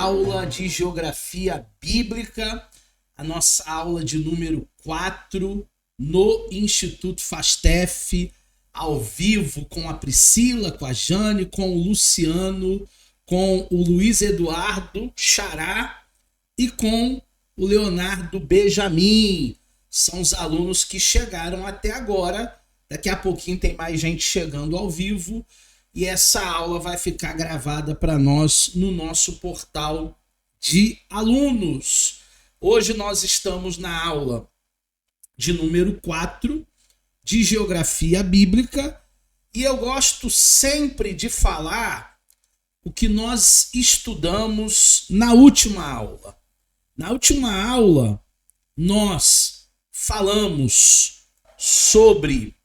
aula de Geografia Bíblica, a nossa aula de número 4 no Instituto Fastef, ao vivo com a Priscila, com a Jane, com o Luciano, com o Luiz Eduardo Xará e com o Leonardo Benjamin. São os alunos que chegaram até agora. Daqui a pouquinho tem mais gente chegando ao vivo e essa aula vai ficar gravada para nós no nosso portal de alunos. Hoje nós estamos na aula de número 4 de Geografia Bíblica e eu gosto sempre de falar o que nós estudamos na última aula. Na última aula, nós falamos sobre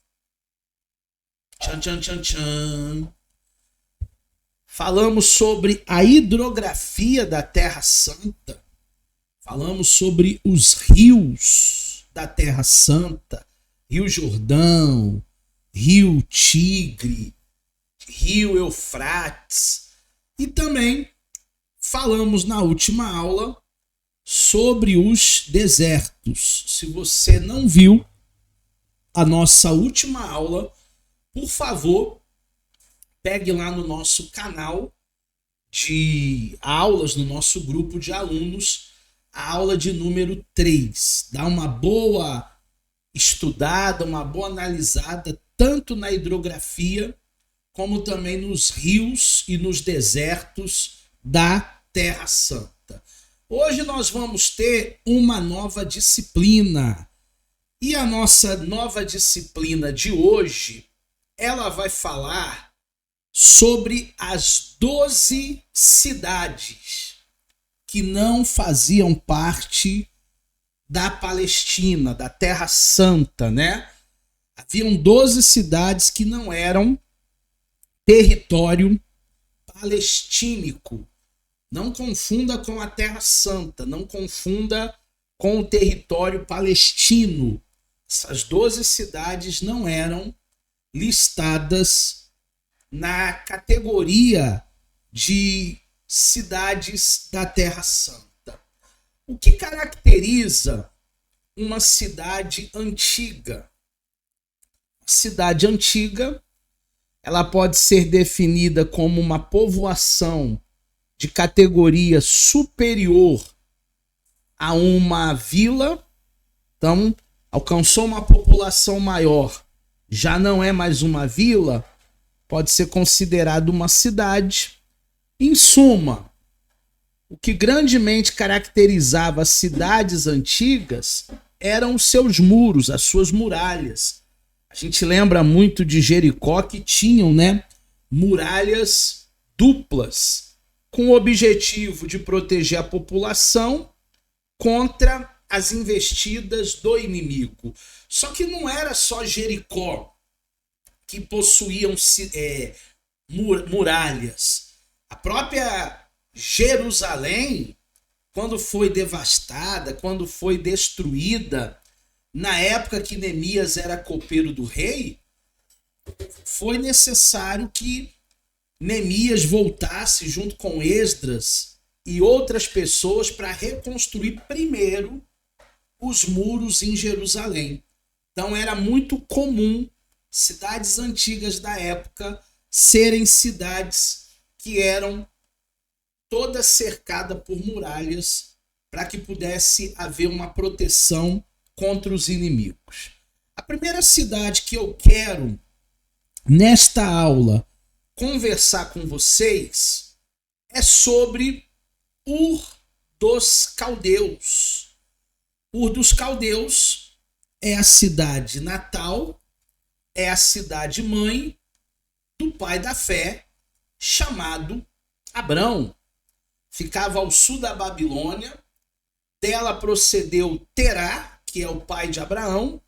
falamos sobre a hidrografia da Terra Santa. Falamos sobre os rios da Terra Santa. Rio Jordão, Rio Tigre, Rio Eufrates. E também falamos na última aula sobre os desertos. Se você não viu a nossa última aula, por favor, pegue lá no nosso canal de aulas, no nosso grupo de alunos, a aula de número 3. Dá uma boa estudada, uma boa analisada, tanto na hidrografia, como também nos rios e nos desertos da Terra Santa. Hoje nós vamos ter uma nova disciplina. E a nossa nova disciplina de hoje, ela vai falar sobre as 12 cidades que não faziam parte da Palestina, da Terra Santa, né? Haviam 12 cidades que não eram território palestínico. Não confunda com a Terra Santa, não confunda com o território palestino. Essas 12 cidades não eram listadas na categoria de cidades da Terra Santa. O que caracteriza uma cidade antiga? A cidade antiga, ela pode ser definida como uma povoação de categoria superior a uma vila. Então, alcançou uma população maior, já não é mais uma vila, pode ser considerado uma cidade. Em suma, o que grandemente caracterizava as cidades antigas eram os seus muros, as suas muralhas. A gente lembra muito de Jericó, que tinham, muralhas duplas, com o objetivo de proteger a população contra as investidas do inimigo. Só que não era só Jericó que possuíam muralhas. A própria Jerusalém, quando foi devastada, quando foi destruída, na época que Neemias era copeiro do rei, foi necessário que Neemias voltasse junto com Esdras e outras pessoas para reconstruir primeiro os muros em Jerusalém. Então era muito comum cidades antigas da época serem cidades que eram todas cercadas por muralhas para que pudesse haver uma proteção contra os inimigos. A primeira cidade que eu quero, nesta aula, conversar com vocês é sobre Ur dos Caldeus. Ur dos Caldeus é a cidade natal, é a cidade mãe do pai da fé, chamado Abrão. Ficava ao sul da Babilônia. Dela procedeu Terá, que é o pai de Abraão,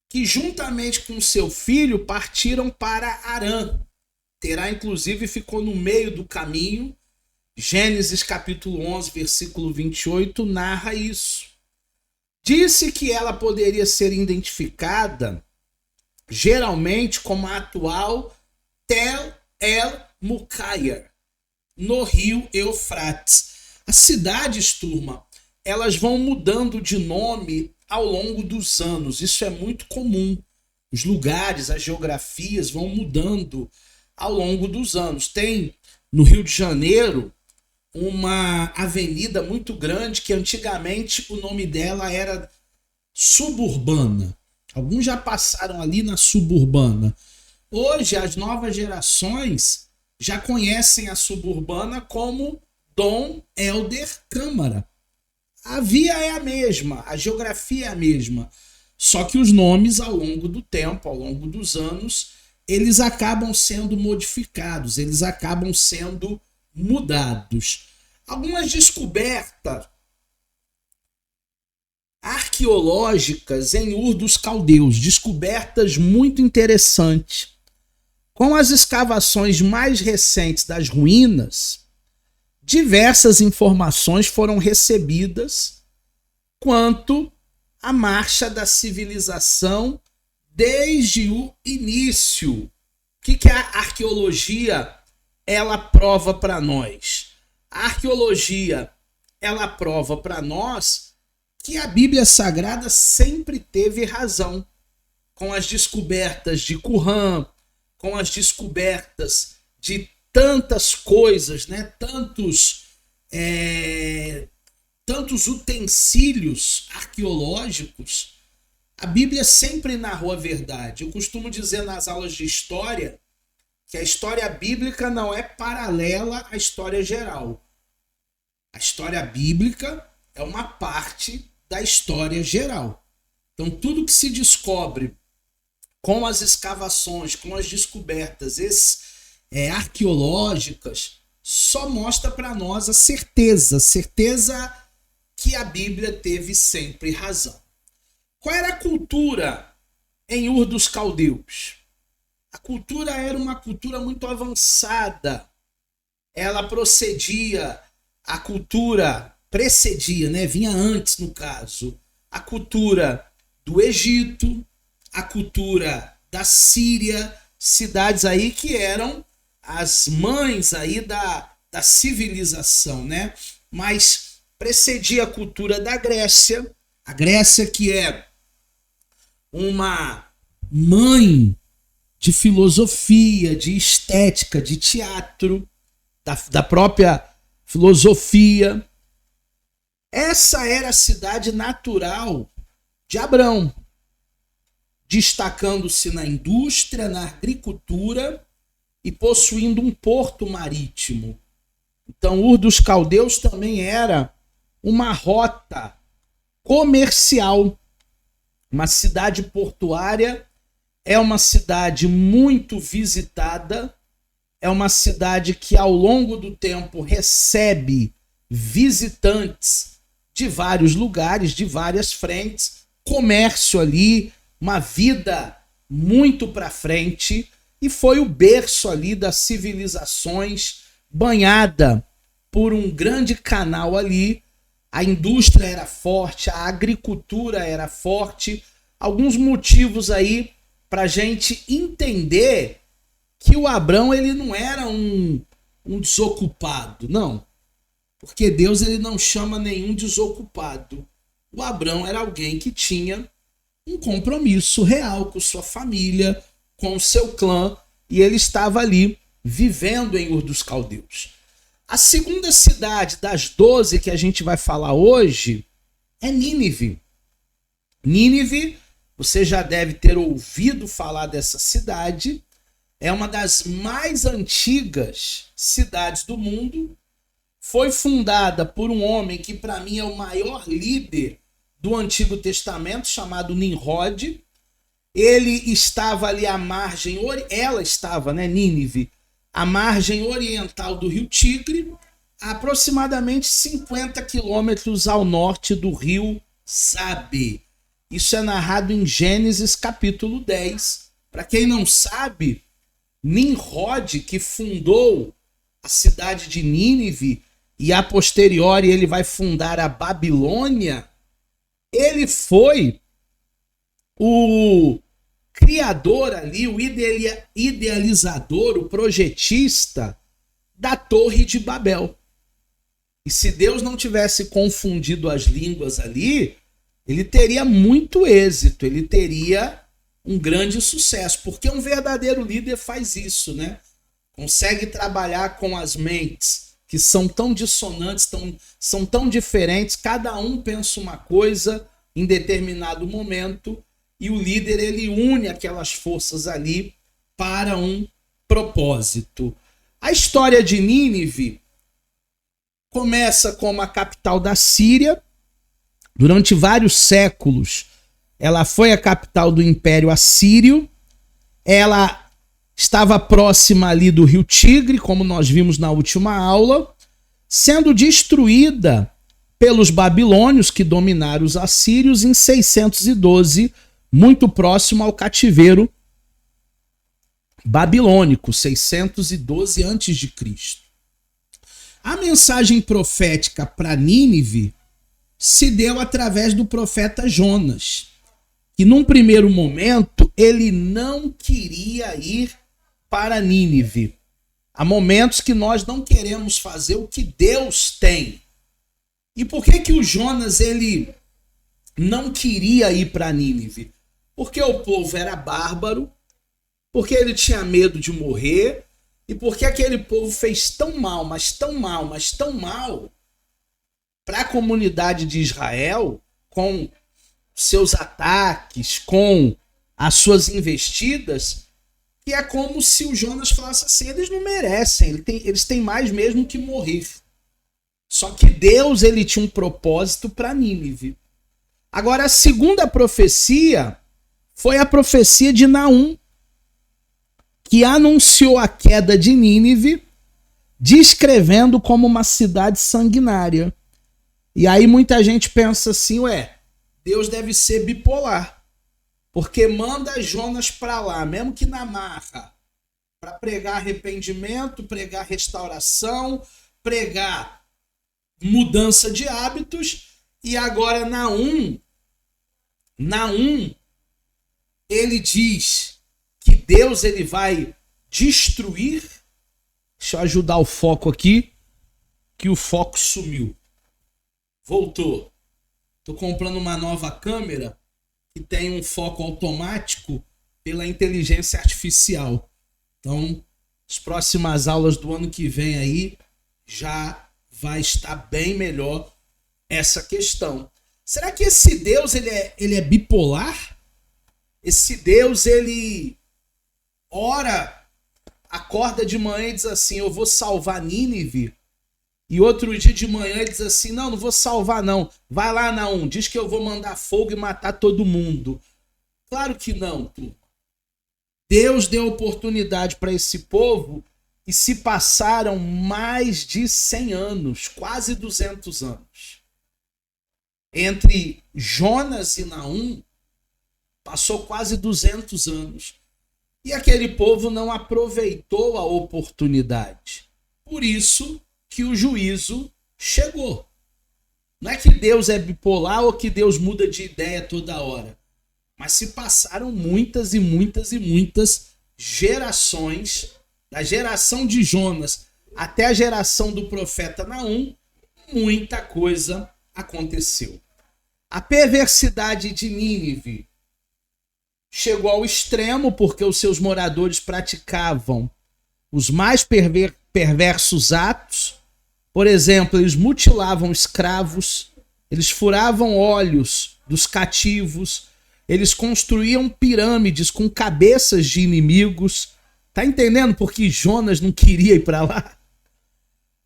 que juntamente com seu filho partiram para Harã. Terá, inclusive, ficou no meio do caminho. Gênesis capítulo 11, versículo 28, narra isso. Disse que ela poderia ser identificada geralmente como a atual Tel El Mucaia, no rio Eufrates. As cidades, turma, elas vão mudando de nome ao longo dos anos. Isso é muito comum. Os lugares, as geografias vão mudando ao longo dos anos. Tem no Rio de Janeiro uma avenida muito grande que antigamente o nome dela era Suburbana. Alguns já passaram ali na Suburbana. Hoje as novas gerações já conhecem a Suburbana como Dom Helder Câmara. A via é a mesma, a geografia é a mesma, só que os nomes ao longo do tempo, ao longo dos anos, eles acabam sendo modificados, eles acabam sendo mudados. Algumas descobertas arqueológicas em Ur dos Caldeus, descobertas muito interessantes. Com as escavações mais recentes das ruínas, diversas informações foram recebidas quanto à marcha da civilização desde o início. O que a arqueologia ela prova para nós? A arqueologia ela prova para nós que a Bíblia Sagrada sempre teve razão. Com as descobertas de Qumran, com as descobertas de tantas coisas, né? Tantos utensílios arqueológicos, a Bíblia sempre narrou a verdade. Eu costumo dizer nas aulas de história que a história bíblica não é paralela à história geral. A história bíblica é uma parte da história geral. Então, tudo que se descobre com as escavações, com as descobertas arqueológicas, só mostra para nós a certeza que a Bíblia teve sempre razão. Qual era a cultura em Ur dos Caldeus? A cultura era uma cultura muito avançada. Ela precedia, né? Vinha antes, no caso, a cultura do Egito, a cultura da Síria, cidades aí que eram as mães aí da civilização, né? Mas precedia a cultura da Grécia, a Grécia que é uma mãe de filosofia, de estética, de teatro, da própria filosofia. Essa era a cidade natural de Abrão, destacando-se na indústria, na agricultura e possuindo um porto marítimo. Então, Ur dos Caldeus também era uma rota comercial. Uma cidade portuária, é uma cidade muito visitada, é uma cidade que ao longo do tempo recebe visitantes de vários lugares, de várias frentes, comércio ali, uma vida muito para frente, e foi o berço ali das civilizações, banhada por um grande canal ali. A indústria era forte, a agricultura era forte. Alguns motivos aí para a gente entender que o Abrão ele não era um desocupado, não. Porque Deus ele não chama nenhum desocupado. O Abrão era alguém que tinha um compromisso real com sua família, com o seu clã, e ele estava ali vivendo em Ur dos Caldeus. A segunda cidade das 12 que a gente vai falar hoje é Nínive. Nínive, você já deve ter ouvido falar dessa cidade, é uma das mais antigas cidades do mundo. Foi fundada por um homem que para mim é o maior líder do Antigo Testamento, chamado Nimrod. Ele estava ali à margem, ela estava, né, Nínive, à margem oriental do rio Tigre, a aproximadamente 50 quilômetros ao norte do rio Sabe. Isso é narrado em Gênesis capítulo 10. Para quem não sabe, Nimrod, que fundou a cidade de Nínive e a posteriori ele vai fundar a Babilônia, ele foi o criador ali, o idealizador, o projetista da Torre de Babel. E se Deus não tivesse confundido as línguas ali, ele teria muito êxito, ele teria um grande sucesso, porque um verdadeiro líder faz isso, né? Consegue trabalhar com as mentes que são tão dissonantes, são tão diferentes, cada um pensa uma coisa em determinado momento, e o líder ele une aquelas forças ali para um propósito. A história de Nínive começa como a capital da Síria. Durante vários séculos, ela foi a capital do Império Assírio. Ela estava próxima ali do rio Tigre, como nós vimos na última aula, sendo destruída pelos babilônios que dominaram os assírios em 612, muito próximo ao cativeiro babilônico, 612 a.C. A mensagem profética para Nínive se deu através do profeta Jonas, que num primeiro momento ele não queria ir para Nínive. Há momentos que nós não queremos fazer o que Deus tem. E por que o Jonas ele não queria ir para Nínive? Porque o povo era bárbaro, porque ele tinha medo de morrer, e porque aquele povo fez tão mal, mas tão mal, mas tão mal para a comunidade de Israel, com seus ataques, com as suas investidas, que é como se o Jonas falasse assim, eles não merecem, eles têm mais mesmo que morrer. Só que Deus ele tinha um propósito para Nínive. Agora, a segunda profecia foi a profecia de Naum, que anunciou a queda de Nínive, descrevendo como uma cidade sanguinária. E aí muita gente pensa assim, Deus deve ser bipolar, porque manda Jonas para lá, mesmo que na marra, para pregar arrependimento, pregar restauração, pregar mudança de hábitos, e agora Naum, ele diz que Deus ele vai destruir. Deixa eu ajudar o foco aqui, que o foco sumiu. Voltou. Estou comprando uma nova câmera que tem um foco automático pela inteligência artificial. Então, as próximas aulas do ano que vem aí já vai estar bem melhor essa questão. Será que esse Deus ele é bipolar? Esse Deus ele ora, acorda de manhã e diz assim, eu vou salvar Nínive. E outro dia de manhã ele diz assim, não vou salvar não. Vai lá, Naum, diz que eu vou mandar fogo e matar todo mundo. Claro que não, turma. Deus deu oportunidade para esse povo e se passaram mais de 100 anos, quase 200 anos. Entre Jonas e Naum, passou quase 200 anos. E aquele povo não aproveitou a oportunidade. Por isso que o juízo chegou. Não é que Deus é bipolar ou que Deus muda de ideia toda hora. Mas se passaram muitas e muitas e muitas gerações, da geração de Jonas até a geração do profeta Naum, muita coisa aconteceu. A perversidade de Nínive chegou ao extremo porque os seus moradores praticavam os mais perversos atos. Por exemplo, eles mutilavam escravos, eles furavam olhos dos cativos, eles construíam pirâmides com cabeças de inimigos. Tá entendendo por que Jonas não queria ir para lá?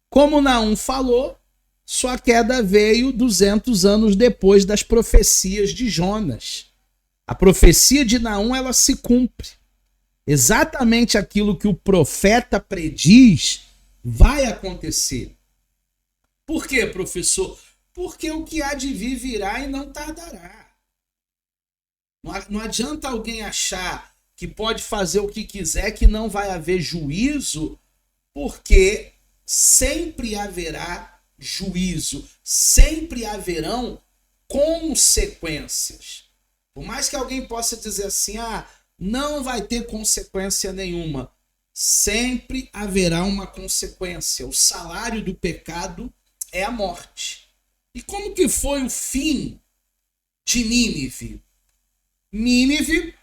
Como Naum falou, sua queda veio 200 anos depois das profecias de Jonas. A profecia de Naum, ela se cumpre. Exatamente aquilo que o profeta prediz vai acontecer. Por quê, professor? Porque o que há de vir virá e não tardará. Não adianta alguém achar que pode fazer o que quiser, que não vai haver juízo, porque sempre haverá juízo, sempre haverão consequências. Por mais que alguém possa dizer assim, não vai ter consequência nenhuma, sempre haverá uma consequência. O salário do pecado é a morte. E como que foi o fim de Nínive? Nínive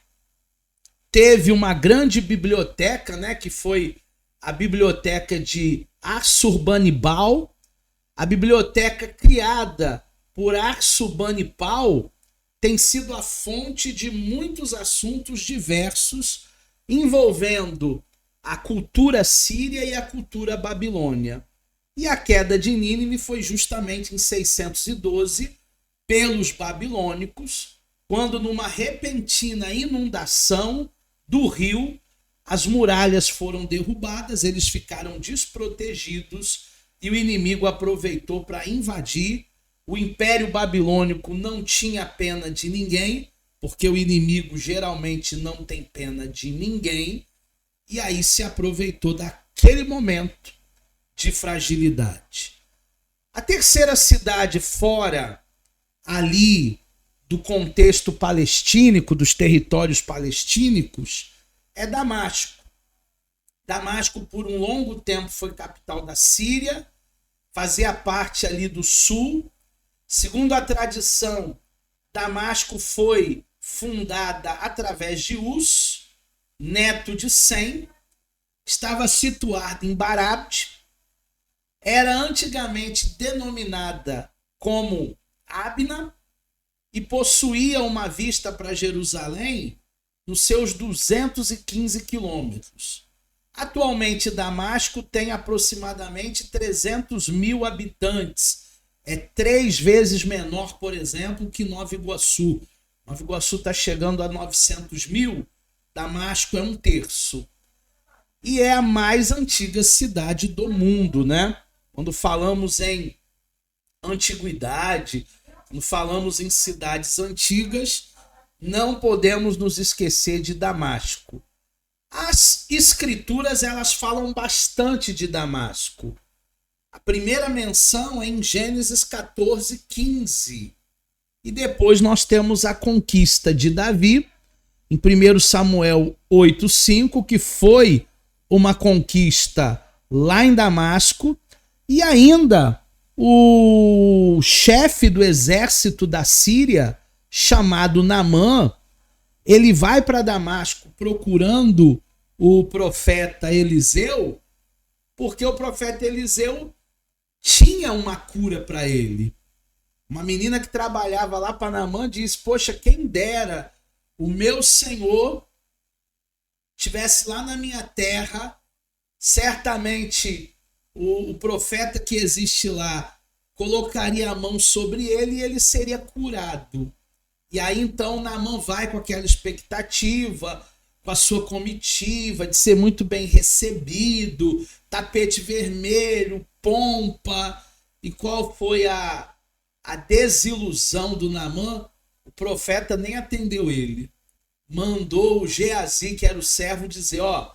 teve uma grande biblioteca, né, que foi a biblioteca de Assurbanipal. A biblioteca criada por Assurbanipal tem sido a fonte de muitos assuntos diversos envolvendo a cultura síria e a cultura babilônia. E a queda de Nínive foi justamente em 612 pelos babilônicos, quando numa repentina inundação do rio, as muralhas foram derrubadas, eles ficaram desprotegidos e o inimigo aproveitou para invadir. O Império Babilônico não tinha pena de ninguém, porque o inimigo geralmente não tem pena de ninguém, e aí se aproveitou daquele momento de fragilidade. A terceira cidade fora ali do contexto palestínico, dos territórios palestínicos, é Damasco. Damasco, por um longo tempo, foi capital da Síria, fazia parte ali do sul. Segundo a tradição, Damasco foi fundada através de Uz, neto de Sem, estava situada em Barabt, era antigamente denominada como Abna e possuía uma vista para Jerusalém nos seus 215 quilômetros. Atualmente, Damasco tem aproximadamente 300 mil habitantes. É 3 vezes menor, por exemplo, que Nova Iguaçu. Nova Iguaçu está chegando a 900 mil, Damasco é 1/3. E é a mais antiga cidade do mundo, né? Quando falamos em antiguidade, quando falamos em cidades antigas, não podemos nos esquecer de Damasco. As escrituras, elas falam bastante de Damasco. A primeira menção é em Gênesis 14:15. E depois nós temos a conquista de Davi, em 1 Samuel 8:5, que foi uma conquista lá em Damasco. E ainda o chefe do exército da Síria, chamado Naamã, ele vai para Damasco procurando o profeta Eliseu, porque o profeta Eliseu tinha uma cura para ele. Uma menina que trabalhava lá para Naamã disse: poxa, quem dera o meu senhor estivesse lá na minha terra, certamente o profeta que existe lá colocaria a mão sobre ele e ele seria curado. E aí então Naamã vai com aquela expectativa, com a sua comitiva de ser muito bem recebido, tapete vermelho, pompa. E qual foi a desilusão do Naamã? O profeta nem atendeu ele. Mandou o Geazi, que era o servo, dizer: ó,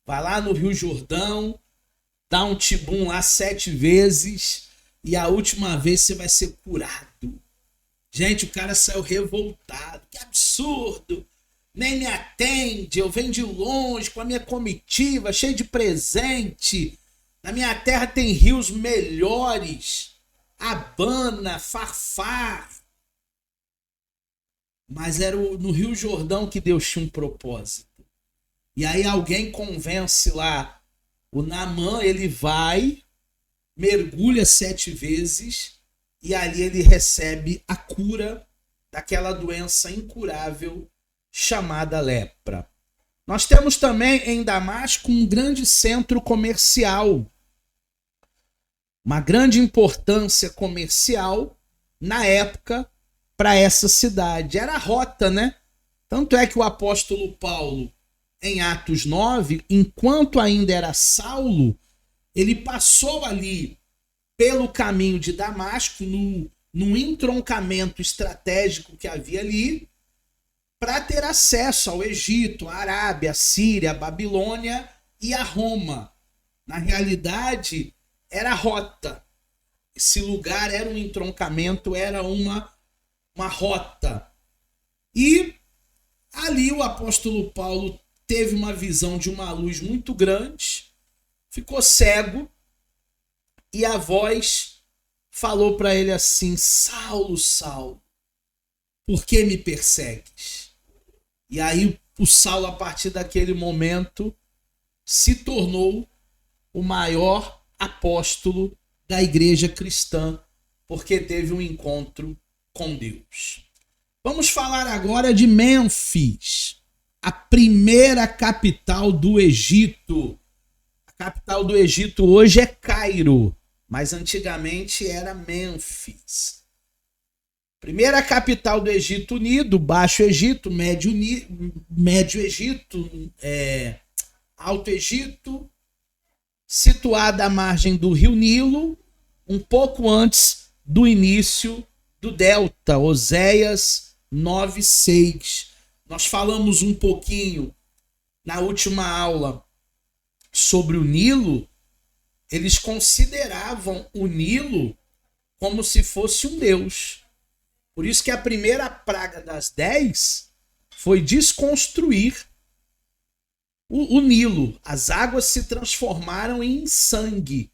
vai lá no Rio Jordão, dá um tibum lá 7 vezes e a última vez você vai ser curado. Gente, o cara saiu revoltado. Que absurdo! Nem me atende, eu venho de longe com a minha comitiva, cheio de presente. Na minha terra tem rios melhores, Abana, Farfar. Mas era no Rio Jordão que Deus tinha um propósito. E aí alguém convence lá o Naamã, ele vai, mergulha 7 vezes e ali ele recebe a cura daquela doença incurável chamada lepra. Nós temos também em Damasco um grande centro comercial, uma grande importância comercial na época para essa cidade. Era a rota, né? Tanto é que o apóstolo Paulo, em Atos 9, enquanto ainda era Saulo, ele passou ali pelo caminho de Damasco, no entroncamento estratégico que havia ali, para ter acesso ao Egito, à Arábia, à Síria, à Babilônia e a Roma. Na realidade, era a rota. Esse lugar era um entroncamento, era uma rota. E ali o apóstolo Paulo teve uma visão de uma luz muito grande, ficou cego, e a voz falou para ele assim: Saulo, Saulo, por que me persegues? E aí o Saulo, a partir daquele momento, se tornou o maior apóstolo da igreja cristã, porque teve um encontro com Deus. Vamos falar agora de Mênfis, a primeira capital do Egito. A capital do Egito hoje é Cairo, mas antigamente era Mênfis. Primeira capital do Egito Unido, Baixo Egito, Médio Egito, Alto Egito, situada à margem do rio Nilo, um pouco antes do início do delta, Oséias 9:6. Nós falamos um pouquinho na última aula sobre o Nilo. Eles consideravam o Nilo como se fosse um deus. Por isso que a primeira praga das 10 foi desconstruir o Nilo. As águas se transformaram em sangue.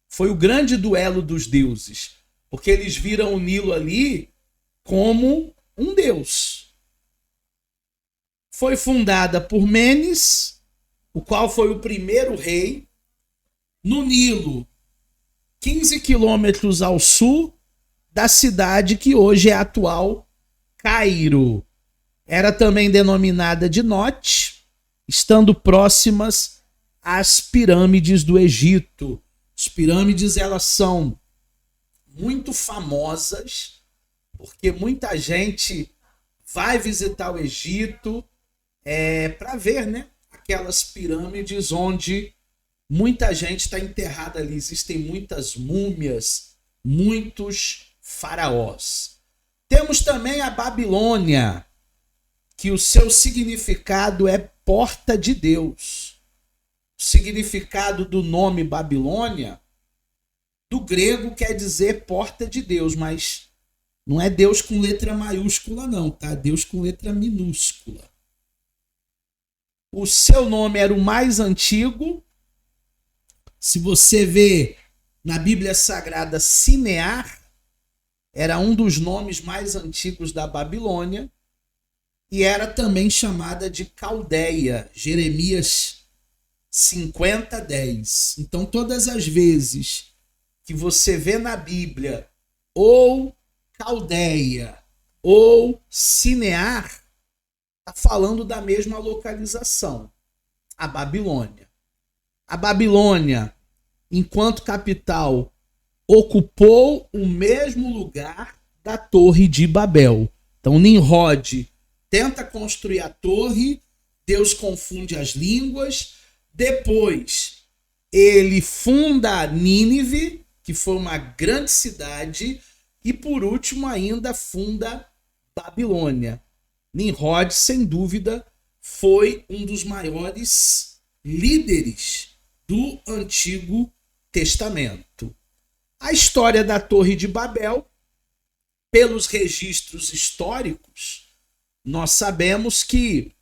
Foi o grande duelo dos deuses, porque eles viram o Nilo ali como um deus. Foi fundada por Menes, o qual foi o primeiro rei. No Nilo, 15 quilômetros ao sul da cidade que hoje é a atual Cairo. Era também denominada de Note, estando próximas às pirâmides do Egito. As pirâmides, elas são muito famosas, porque muita gente vai visitar o Egito para ver, né, aquelas pirâmides onde muita gente está enterrada ali. Existem muitas múmias, muitos faraós. Temos também a Babilônia, que o seu significado é porta de Deus. O significado do nome Babilônia, do grego, quer dizer porta de Deus, mas não é Deus com letra maiúscula não, tá? Deus com letra minúscula. O seu nome era o mais antigo. Se você vê na Bíblia Sagrada, Sinear era um dos nomes mais antigos da Babilônia e era também chamada de Caldeia, Jeremias 50:10. Então, todas as vezes que você vê na Bíblia ou Caldeia ou Sinear, está falando da mesma localização, a Babilônia. A Babilônia, enquanto capital, ocupou o mesmo lugar da Torre de Babel. Então, Nimrod tenta construir a torre, Deus confunde as línguas, depois ele funda Nínive, que foi uma grande cidade, e por último ainda funda Babilônia. Nimrod, sem dúvida, foi um dos maiores líderes do Antigo Testamento. A história da Torre de Babel, pelos registros históricos, nós sabemos que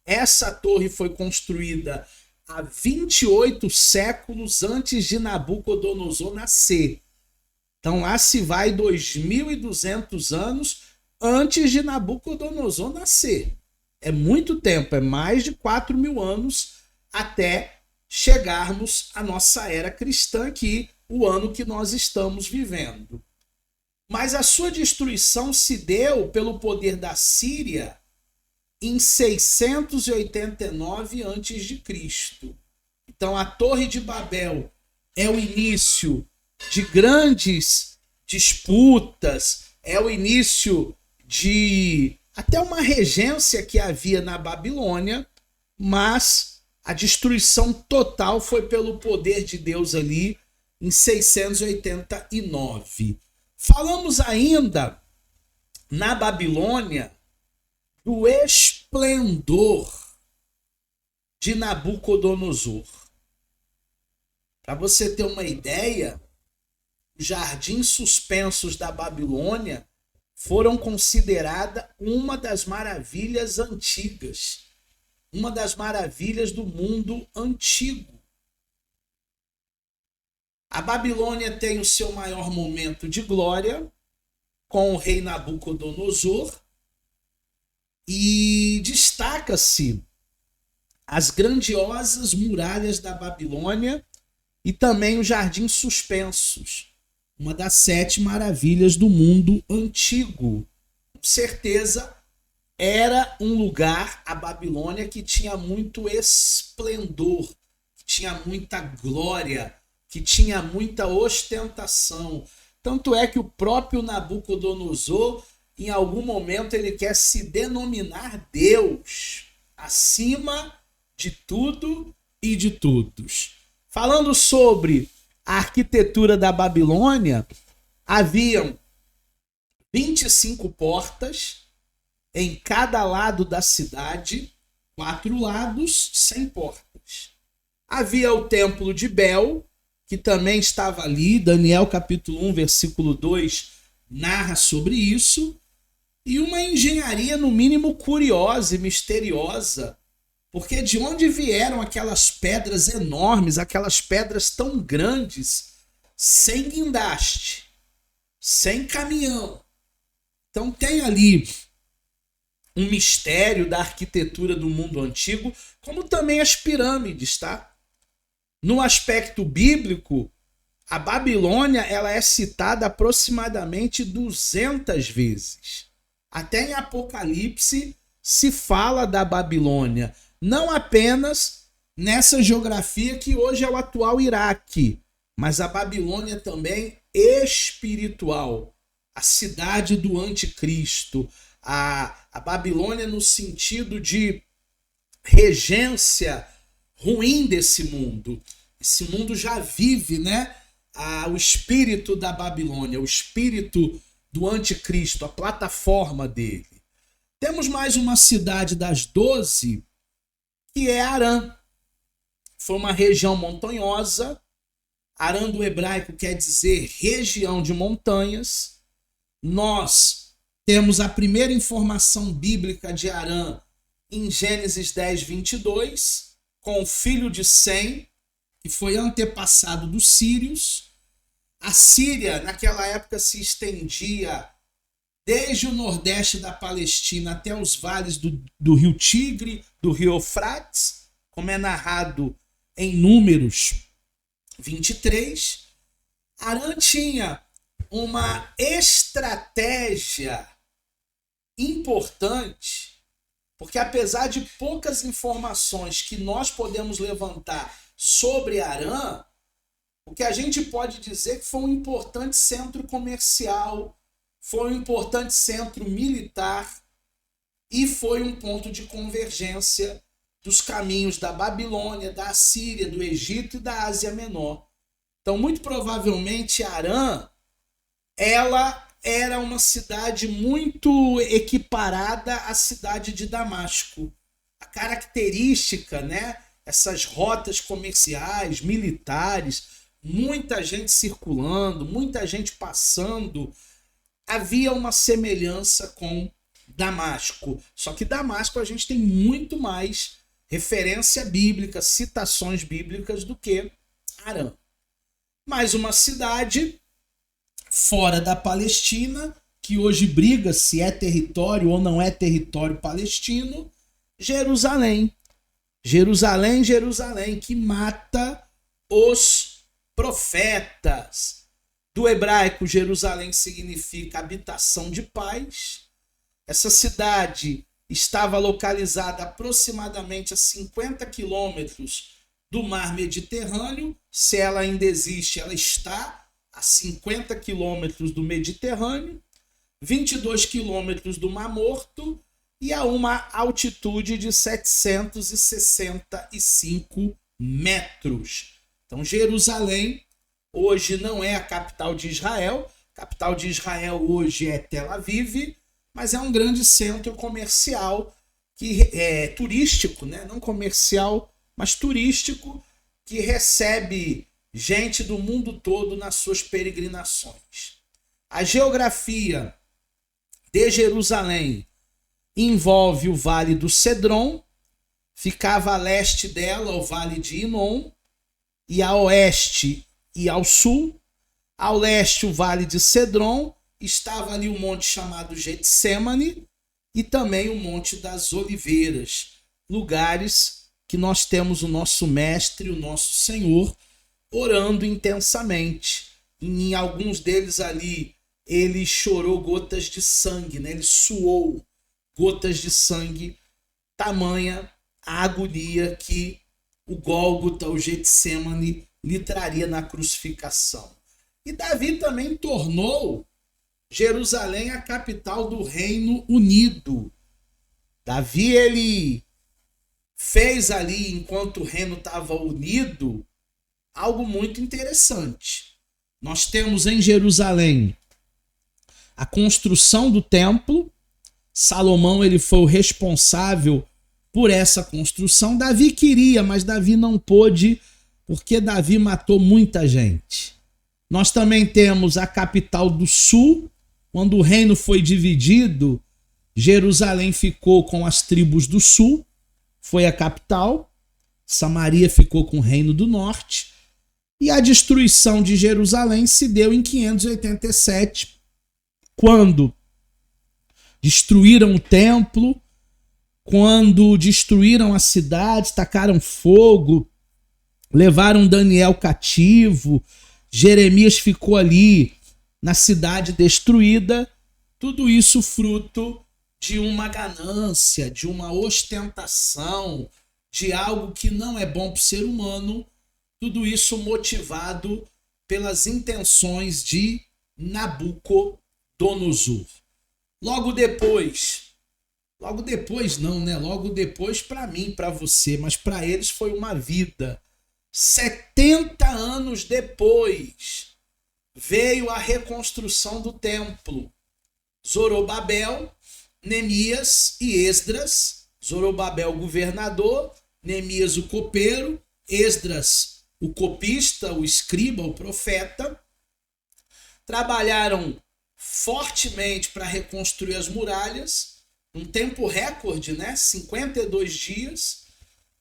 essa torre foi construída há 28 séculos antes de Nabucodonosor nascer. Então lá se vai 2.200 anos antes de Nabucodonosor nascer. É muito tempo, é mais de 4.000 anos até chegarmos à nossa era cristã aqui, o ano que nós estamos vivendo. Mas a sua destruição se deu pelo poder da Síria em 689 a.C. Então a Torre de Babel é o início de grandes disputas, é o início de até uma regência que havia na Babilônia, mas a destruição total foi pelo poder de Deus ali em 689. Falamos ainda na Babilônia do esplendor de Nabucodonosor. Para você ter uma ideia, os jardins suspensos da Babilônia foram consideradas uma das maravilhas antigas, uma das maravilhas do mundo antigo. A Babilônia tem o seu maior momento de glória com o rei Nabucodonosor e destaca-se as grandiosas muralhas da Babilônia e também os jardins suspensos, uma das 7 maravilhas do mundo antigo. Com certeza era um lugar, a Babilônia, que tinha muito esplendor, que tinha muita glória, que tinha muita ostentação. Tanto é que o próprio Nabucodonosor, em algum momento, ele quer se denominar Deus, acima de tudo e de todos. Falando sobre a arquitetura da Babilônia, haviam 25 portas em cada lado da cidade, 4 lados sem portas. Havia o templo de Bel, que também estava ali. Daniel capítulo 1, versículo 2 narra sobre isso. E uma engenharia no mínimo curiosa e misteriosa, porque de onde vieram aquelas pedras enormes, aquelas pedras tão grandes, sem guindaste, sem caminhão. Então tem ali um mistério da arquitetura do mundo antigo, como também as pirâmides, tá? No aspecto bíblico, a Babilônia ela é citada aproximadamente 200 vezes. Até em Apocalipse se fala da Babilônia, não apenas nessa geografia que hoje é o atual Iraque, mas a Babilônia também espiritual, a cidade do anticristo, a Babilônia no sentido de regência ruim desse mundo. Esse mundo já vive, né? O espírito da Babilônia, o espírito do anticristo, a plataforma dele. Temos mais uma cidade das 12, que é Harã. Foi uma região montanhosa. Harã do hebraico quer dizer região de montanhas. Nós temos a primeira informação bíblica de Harã em Gênesis 10, 22, com o filho de Sem, que foi antepassado dos sírios. A Síria, naquela época, se estendia desde o nordeste da Palestina até os vales do rio Tigre, do rio Eufrates, como é narrado em Números 23. Harã tinha uma estratégia importante, porque apesar de poucas informações que nós podemos levantar sobre Harã, o que a gente pode dizer que foi um importante centro comercial, foi um importante centro militar e foi um ponto de convergência dos caminhos da Babilônia, da Assíria, do Egito e da Ásia Menor. Então, muito provavelmente, Harã, ela era uma cidade muito equiparada à cidade de Damasco. A característica, né? Essas rotas comerciais, militares, muita gente circulando, muita gente passando. Havia uma semelhança com Damasco. Só que Damasco a gente tem muito mais referência bíblica, citações bíblicas do que Harã. Mais uma cidade fora da Palestina, que hoje briga se é território ou não é território palestino, Jerusalém. Jerusalém, Jerusalém, que mata os profetas. Do hebraico, Jerusalém significa habitação de paz. Essa cidade estava localizada aproximadamente a 50 quilômetros do mar Mediterrâneo. Se ela ainda existe, ela está a 50 quilômetros do Mediterrâneo, 22 quilômetros do Mar Morto e a uma altitude de 765 metros. Então, Jerusalém hoje não é a capital de Israel. A capital de Israel hoje é Tel Aviv, mas é um grande centro comercial, que é turístico, né? Não comercial, mas turístico, que recebe gente do mundo todo nas suas peregrinações. A geografia de Jerusalém envolve o Vale do Cedron, ficava a leste dela o Vale de Inom, e a oeste e ao sul. Ao leste, o Vale de Cedron. Estava ali o monte chamado Getsêmani e também o Monte das Oliveiras. Lugares que nós temos o nosso Mestre, o nosso Senhor, orando intensamente. Em alguns deles ali, ele chorou gotas de sangue, né? Ele suou gotas de sangue, tamanha a agonia que o Gólgota, o Getsêmani, lhe traria na crucificação. E Davi também tornou Jerusalém a capital do Reino Unido. Davi, ele fez ali, enquanto o reino estava unido, algo muito interessante. Nós temos em Jerusalém a construção do templo. Salomão, ele foi o responsável por essa construção. Davi queria, mas Davi não pôde, porque Davi matou muita gente. Nós também temos a capital do sul. Quando o reino foi dividido, Jerusalém ficou com as tribos do sul, foi a capital. Samaria ficou com o reino do norte. E a destruição de Jerusalém se deu em 587, quando destruíram o templo, quando destruíram a cidade, tacaram fogo, levaram Daniel cativo, Jeremias ficou ali na cidade destruída. Tudo isso fruto de uma ganância, de uma ostentação, de algo que não é bom para o ser humano. Tudo isso motivado pelas intenções de Nabucodonosor. Logo depois para mim, para você, mas para eles foi uma vida. 70 anos depois veio a reconstrução do templo. Zorobabel, Neemias e Esdras. Zorobabel, o governador, Neemias, o copeiro, Esdras, o copista, o escriba, o profeta, trabalharam fortemente para reconstruir as muralhas, um tempo recorde, né? 52 dias,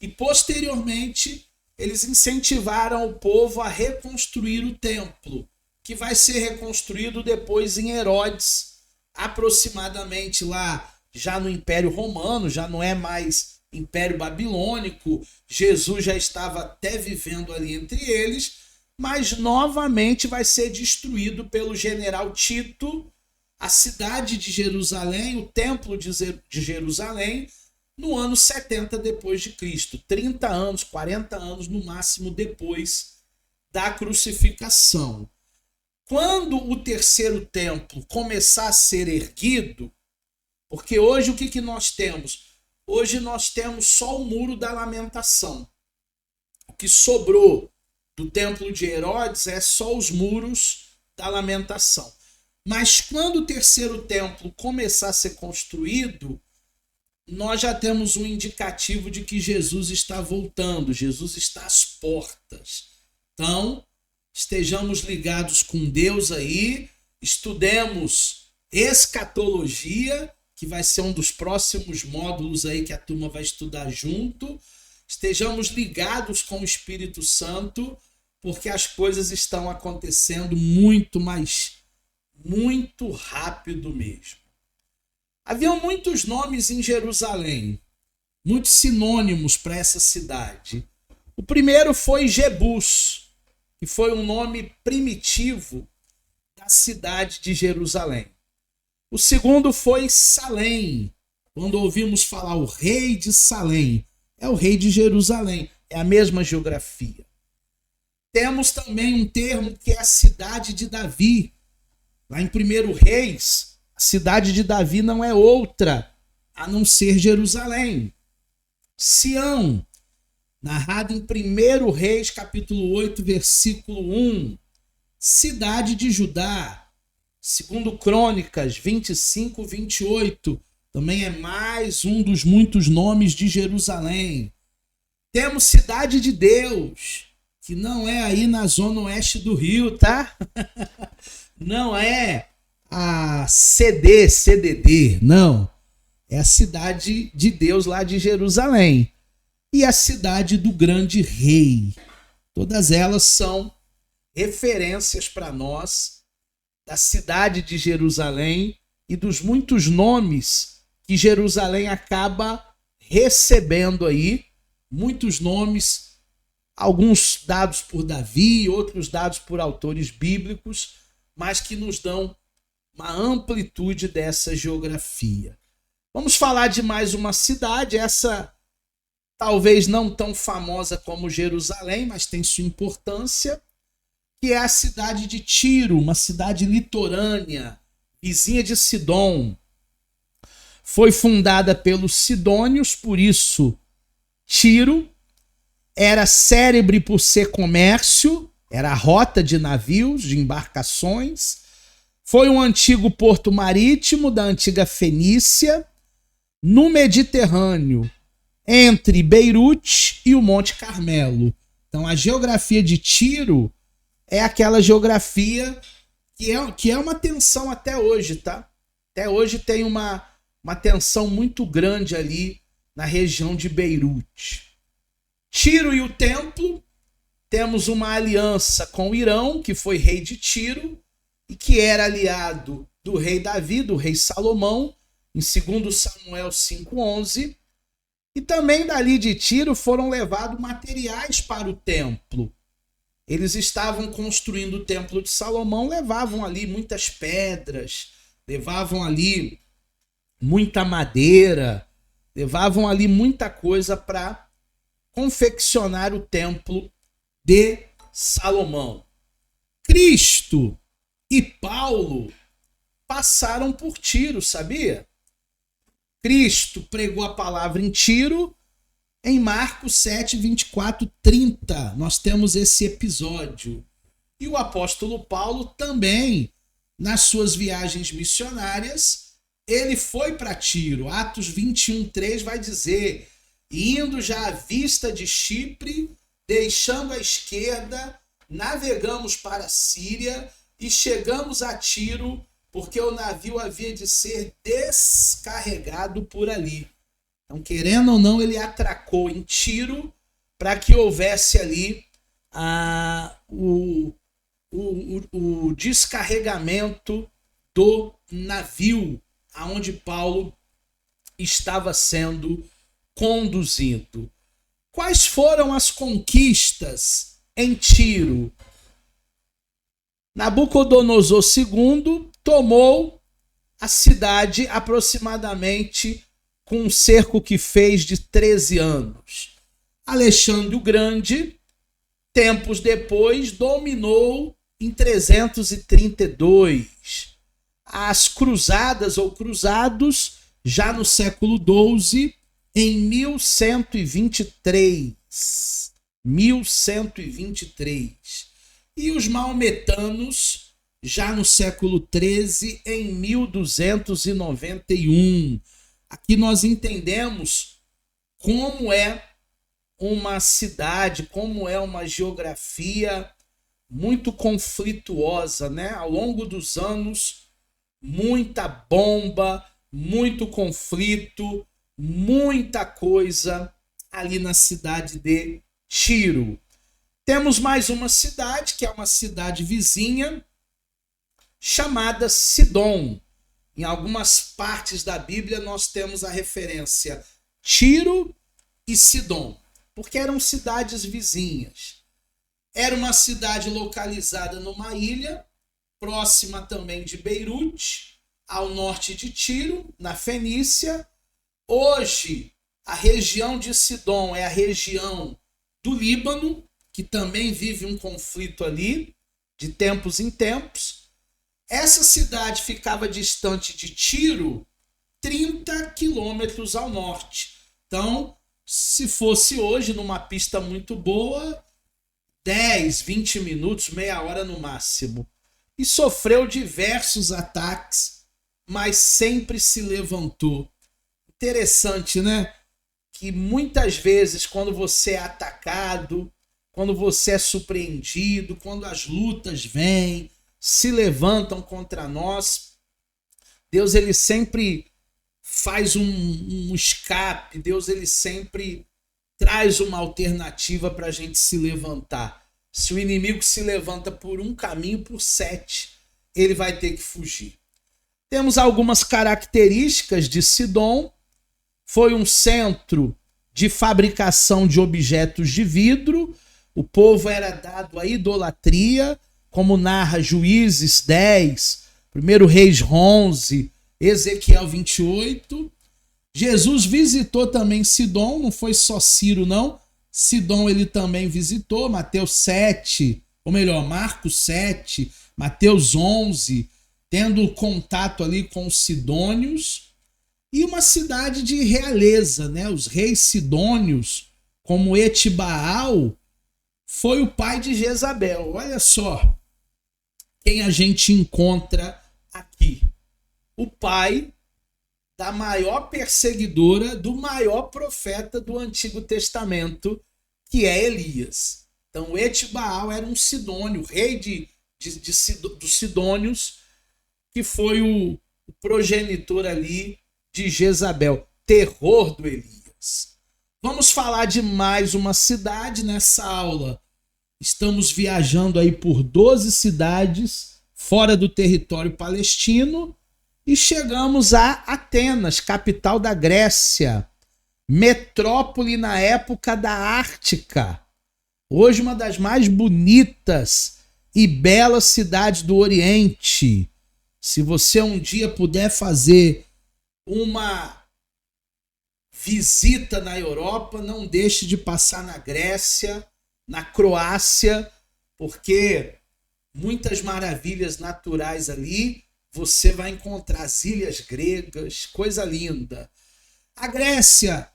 e posteriormente eles incentivaram o povo a reconstruir o templo, que vai ser reconstruído depois em Herodes, aproximadamente lá já no Império Romano, já não é mais Império Babilônico. Jesus já estava até vivendo ali entre eles, mas novamente vai ser destruído pelo general Tito a cidade de Jerusalém, o templo de Jerusalém, no ano 70 depois de Cristo, 30 anos, 40 anos no máximo depois da crucificação. Quando o terceiro templo começar a ser erguido, porque hoje o que nós temos? Hoje nós temos só o Muro da Lamentação. O que sobrou do templo de Herodes é só os muros da Lamentação. Mas quando o terceiro templo começar a ser construído, nós já temos um indicativo de que Jesus está voltando, Jesus está às portas. Então, estejamos ligados com Deus aí, estudemos escatologia, que vai ser um dos próximos módulos aí que a turma vai estudar junto. Estejamos ligados com o Espírito Santo, porque as coisas estão acontecendo muito rápido mesmo. Haviam muitos nomes em Jerusalém, muitos sinônimos para essa cidade. O primeiro foi Jebus, que foi um nome primitivo da cidade de Jerusalém. O segundo foi Salém. Quando ouvimos falar o rei de Salém, é o rei de Jerusalém, é a mesma geografia. Temos também um termo que é a cidade de Davi. Lá em 1 Reis, a cidade de Davi não é outra a não ser Jerusalém. Sião, narrado em 1 Reis, capítulo 8, versículo 1. Cidade de Judá. Segundo Crônicas 25, 28, também é mais um dos muitos nomes de Jerusalém. Temos Cidade de Deus, que não é aí na zona oeste do Rio, tá? Não é a CDD, não. É a Cidade de Deus lá de Jerusalém. E a Cidade do Grande Rei. Todas elas são referências para nós da cidade de Jerusalém e dos muitos nomes que Jerusalém acaba recebendo aí, muitos nomes, alguns dados por Davi, outros dados por autores bíblicos, mas que nos dão uma amplitude dessa geografia. Vamos falar de mais uma cidade, essa talvez não tão famosa como Jerusalém, mas tem sua importância, que é a cidade de Tiro, uma cidade litorânea, vizinha de Sidom. Foi fundada pelos sidônios, por isso Tiro era célebre por ser comércio, era a rota de navios, de embarcações. Foi um antigo porto marítimo da antiga Fenícia, no Mediterrâneo, entre Beirute e o Monte Carmelo. Então a geografia de Tiro é aquela geografia que é uma tensão até hoje, tá? Até hoje tem uma tensão muito grande ali na região de Beirute. Tiro e o templo, temos uma aliança com o Irão, que foi rei de Tiro, e que era aliado do rei Davi, do rei Salomão, em 2 Samuel 5:11. E também dali de Tiro foram levados materiais para o templo. Eles estavam construindo o templo de Salomão, levavam ali muitas pedras, levavam ali muita madeira, levavam ali muita coisa para confeccionar o templo de Salomão. Cristo e Paulo passaram por Tiro, sabia? Cristo pregou a palavra em Tiro em Marcos 7, 24, 30. Nós temos esse episódio. E o apóstolo Paulo também, nas suas viagens missionárias, ele foi para Tiro. Atos 21, 3 vai dizer: indo já à vista de Chipre, deixando à esquerda, navegamos para a Síria e chegamos a Tiro, porque o navio havia de ser descarregado por ali. Então, querendo ou não, ele atracou em Tiro para que houvesse ali o descarregamento do navio aonde Paulo estava sendo conduzido. Quais foram as conquistas em Tiro? Nabucodonosor II tomou a cidade aproximadamente com um cerco que fez de 13 anos. Alexandre o Grande, tempos depois, dominou em 332. As cruzadas ou cruzados, já no século XII, em 1123. 1123. E os maometanos, já no século XIII, em 1291. Aqui nós entendemos como é uma cidade, como é uma geografia muito conflituosa, né? Ao longo dos anos, muita bomba, muito conflito, muita coisa ali na cidade de Tiro. Temos mais uma cidade, que é uma cidade vizinha, chamada Sidom. Em algumas partes da Bíblia nós temos a referência Tiro e Sidom, porque eram cidades vizinhas. Era uma cidade localizada numa ilha, próxima também de Beirute, ao norte de Tiro, na Fenícia. Hoje, a região de Sidom é a região do Líbano, que também vive um conflito ali, de tempos em tempos. Essa cidade ficava distante de Tiro 30 quilômetros ao norte. Então, se fosse hoje, numa pista muito boa, 10, 20 minutos, meia hora no máximo. E sofreu diversos ataques, mas sempre se levantou. Interessante, né? Que muitas vezes, quando você é atacado, quando você é surpreendido, quando as lutas vêm, se levantam contra nós, Deus ele sempre faz um escape, Deus ele sempre traz uma alternativa para a gente se levantar. Se o inimigo se levanta por um caminho, por 7, ele vai ter que fugir. Temos algumas características de Sidom. Foi um centro de fabricação de objetos de vidro. O povo era dado à idolatria, como narra Juízes 10, 1 Reis 11, Ezequiel 28. Jesus visitou também Sidom, não foi só Ciro não. Sidom ele também visitou, Mateus 7, ou melhor, Marcos 7, Mateus 11, tendo contato ali com os sidônios. E uma cidade de realeza, né? Os reis sidônios, como Etibaal, foi o pai de Jezabel. Olha só quem a gente encontra aqui. O pai da maior perseguidora, do maior profeta do Antigo Testamento, que é Elias. Então, Etibaal era um sidônio, rei dos sidônios, que foi o progenitor ali de Jezabel, terror do Elias. Vamos falar de mais uma cidade nessa aula. Estamos viajando aí por 12 cidades fora do território palestino e chegamos a Atenas, capital da Grécia, metrópole na época da Ártica. Hoje uma das mais bonitas e belas cidades do Oriente. Se você um dia puder fazer uma visita na Europa, não deixe de passar na Grécia, na Croácia, porque muitas maravilhas naturais ali. Você vai encontrar as ilhas gregas, coisa linda. A Grécia,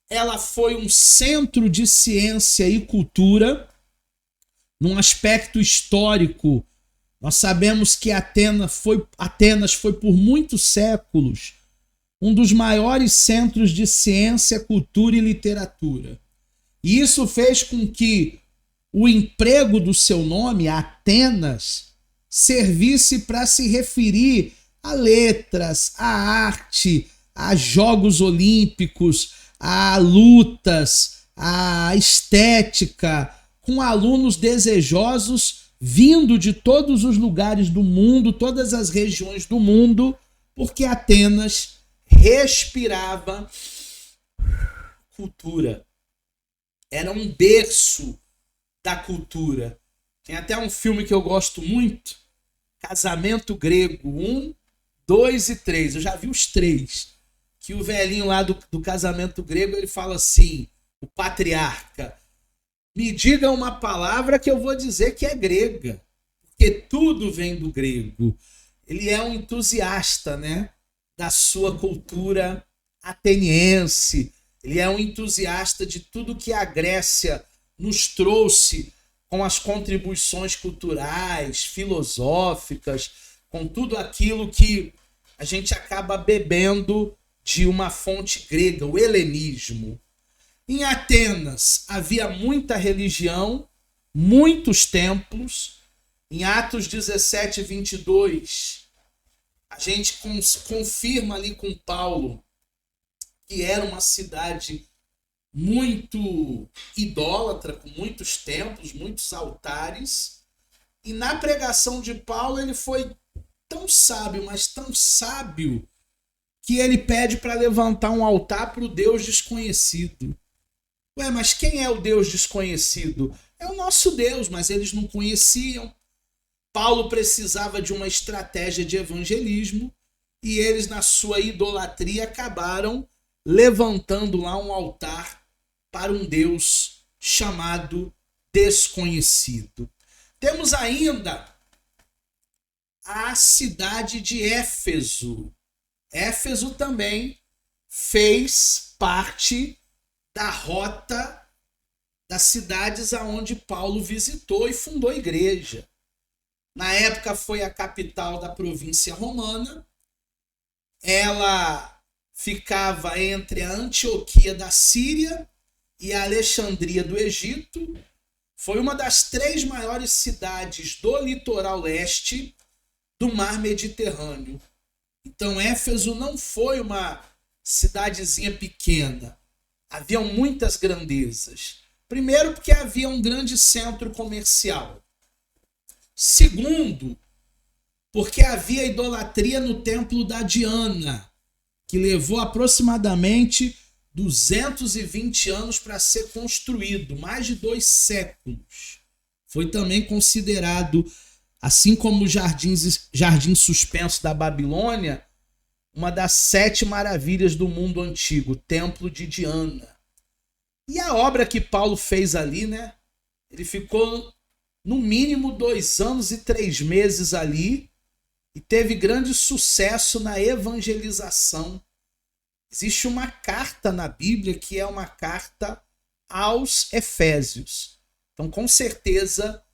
ela foi um centro de ciência e cultura. Num aspecto histórico, nós sabemos que Atenas foi por muitos séculos um dos maiores centros de ciência, cultura e literatura. E isso fez com que o emprego do seu nome, Atenas, servisse para se referir a letras, a arte, a Jogos Olímpicos, a lutas, a estética, com alunos desejosos vindo de todos os lugares do mundo, todas as regiões do mundo, porque Atenas respirava cultura. Era um berço da cultura. Tem até um filme que eu gosto muito, Casamento Grego 1, 2 e 3. Eu já vi os 3. Que o velhinho lá do Casamento Grego, ele fala assim, o patriarca, me diga uma palavra que eu vou dizer que é grega, porque tudo vem do grego. Ele é um entusiasta, né, da sua cultura ateniense. Ele é um entusiasta de tudo que a Grécia nos trouxe com as contribuições culturais, filosóficas, com tudo aquilo que a gente acaba bebendo de uma fonte grega, o helenismo. Em Atenas havia muita religião, muitos templos. Em Atos 17, 22, a gente confirma ali com Paulo que era uma cidade muito idólatra, com muitos templos, muitos altares. E na pregação de Paulo ele foi tão sábio, mas tão sábio, que ele pede para levantar um altar para o Deus desconhecido. Ué, mas quem é o Deus desconhecido? É o nosso Deus, mas eles não conheciam. Paulo precisava de uma estratégia de evangelismo e eles, na sua idolatria, acabaram levantando lá um altar para um Deus chamado desconhecido. Temos ainda a cidade de Éfeso. Éfeso também fez parte da rota das cidades aonde Paulo visitou e fundou a igreja. Na época foi a capital da província romana. Ela ficava entre a Antioquia da Síria e a Alexandria do Egito. Foi uma das 3 maiores cidades do litoral leste do mar Mediterrâneo. Então Éfeso não foi uma cidadezinha pequena. Haviam muitas grandezas. Primeiro, porque havia um grande centro comercial. Segundo, porque havia idolatria no templo da Diana, que levou aproximadamente 220 anos para ser construído, mais de 2 séculos. Foi também considerado, assim como o Jardim Suspenso da Babilônia, uma das 7 maravilhas do mundo antigo, o Templo de Diana. E a obra que Paulo fez ali, né? Ele ficou no mínimo 2 anos e 3 meses ali e teve grande sucesso na evangelização. Existe uma carta na Bíblia que é uma carta aos Efésios. Então, com certeza,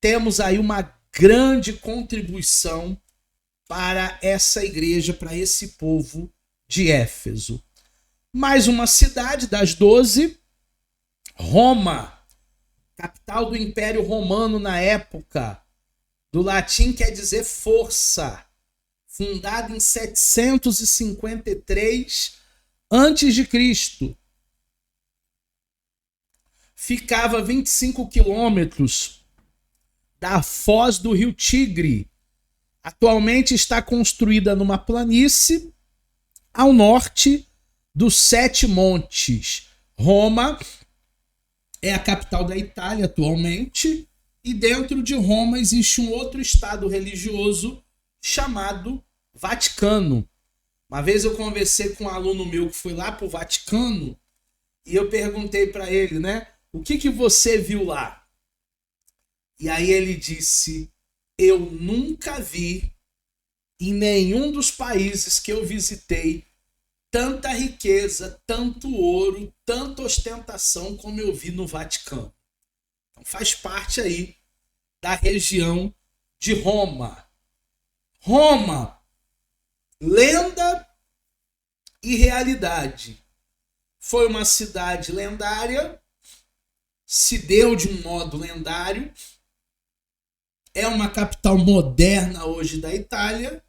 temos aí uma grande contribuição para essa igreja, para esse povo de Éfeso. Mais uma cidade das 12, Roma, capital do Império Romano na época. Do latim quer dizer força. Fundada em 753 a.C. Ficava a 25 quilômetros da foz do rio Tigre. Atualmente está construída numa planície ao norte dos 7 montes. Roma é a capital da Itália atualmente, e dentro de Roma existe um outro estado religioso chamado Vaticano. Uma vez eu conversei com um aluno meu que foi lá para o Vaticano e eu perguntei para ele, né? O que você viu lá? E aí ele disse: eu nunca vi em nenhum dos países que eu visitei tanta riqueza, tanto ouro, tanta ostentação como eu vi no Vaticano. Então faz parte aí da região de Roma. Roma, lenda e realidade. Foi uma cidade lendária, se deu de um modo lendário, é uma capital moderna hoje da Itália.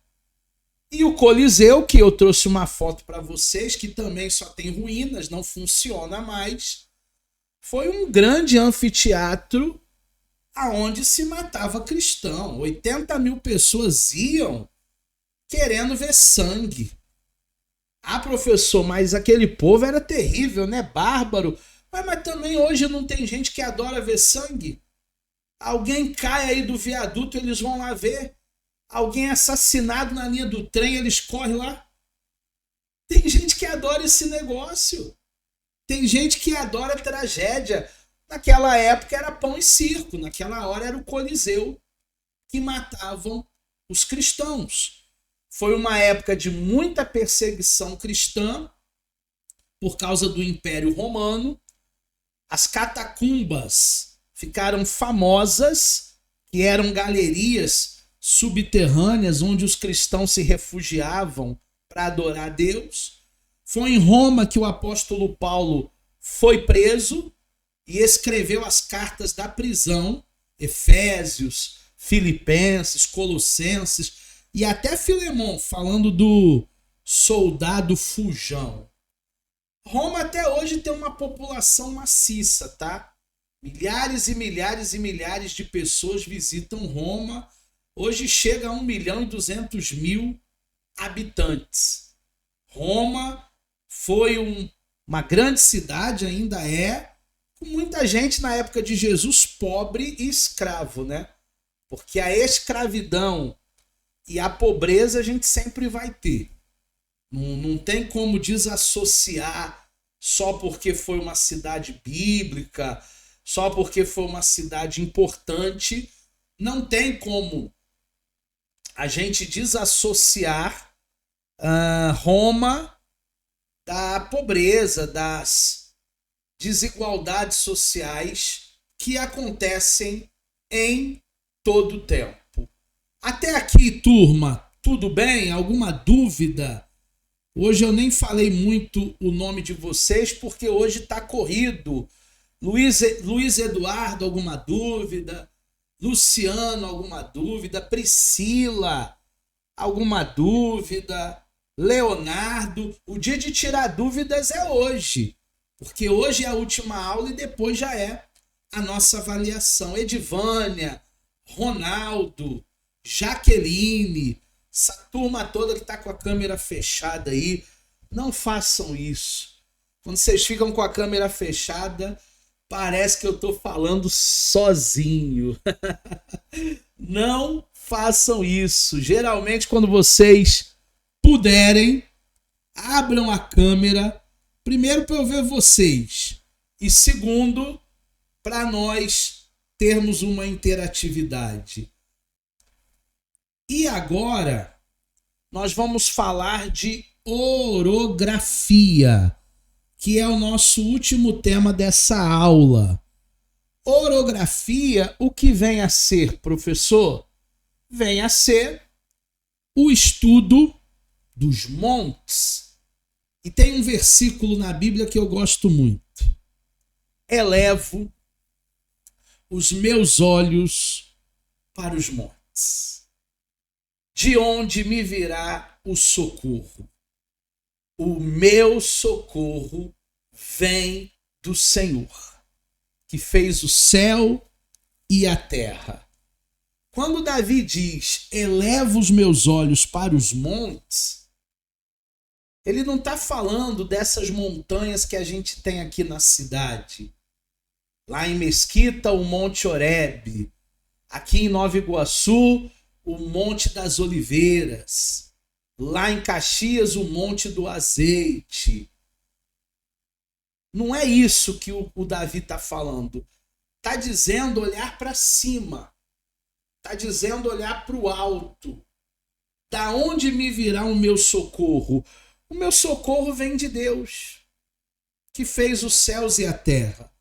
E o Coliseu, que eu trouxe uma foto para vocês, que também só tem ruínas, não funciona mais, foi um grande anfiteatro aonde se matava cristão. 80 mil pessoas iam querendo ver sangue. Ah, professor, mas aquele povo era terrível, né? Bárbaro. Mas também hoje não tem gente que adora ver sangue? Alguém cai aí do viaduto, eles vão lá ver. Alguém é assassinado na linha do trem, eles correm lá. Tem gente que adora esse negócio. Tem gente que adora tragédia. Naquela época era pão e circo. Naquela hora era o Coliseu que matavam os cristãos. Foi uma época de muita perseguição cristã por causa do Império Romano. As catacumbas ficaram famosas, que eram galerias subterrâneas onde os cristãos se refugiavam para adorar a Deus. Foi em Roma que o apóstolo Paulo foi preso e escreveu as cartas da prisão, Efésios, Filipenses, Colossenses e até Filemão, falando do soldado fujão. Roma até hoje tem uma população maciça, tá? Milhares e milhares e milhares de pessoas visitam Roma. Hoje chega a 1.200.000 habitantes. Roma foi uma grande cidade, ainda é, com muita gente na época de Jesus pobre e escravo, né? Porque a escravidão e a pobreza a gente sempre vai ter. Não tem como desassociar só porque foi uma cidade bíblica, só porque foi uma cidade importante. Não tem como a gente desassociar Roma da pobreza, das desigualdades sociais que acontecem em todo o tempo. Até aqui, turma, tudo bem? Alguma dúvida? Hoje eu nem falei muito o nome de vocês porque hoje está corrido. Luiz Eduardo, alguma dúvida? Luciano, alguma dúvida? Priscila, alguma dúvida? Leonardo, o dia de tirar dúvidas é hoje. Porque hoje é a última aula e depois já é a nossa avaliação. Edivânia, Ronaldo, Jaqueline, essa turma toda que está com a câmera fechada aí, não façam isso. Quando vocês ficam com a câmera fechada, parece que eu estou falando sozinho. Não façam isso. Geralmente, quando vocês puderem, abram a câmera, primeiro para eu ver vocês e segundo, para nós termos uma interatividade. E agora, nós vamos falar de orografia, que é o nosso último tema dessa aula. Orografia, o que vem a ser, professor? Vem a ser o estudo dos montes. E tem um versículo na Bíblia que eu gosto muito. Elevo os meus olhos para os montes. De onde me virá o socorro? O meu socorro vem do Senhor, que fez o céu e a terra. Quando Davi diz, elevo os meus olhos para os montes, ele não está falando dessas montanhas que a gente tem aqui na cidade. Lá em Mesquita, o Monte Horebe. Aqui em Nova Iguaçu, o Monte das Oliveiras. Lá em Caxias, o Monte do Azeite. Não é isso que o Davi está falando. Está dizendo olhar para cima. Está dizendo olhar para o alto. Da onde me virá o meu socorro? O meu socorro vem de Deus, que fez os céus e a terra.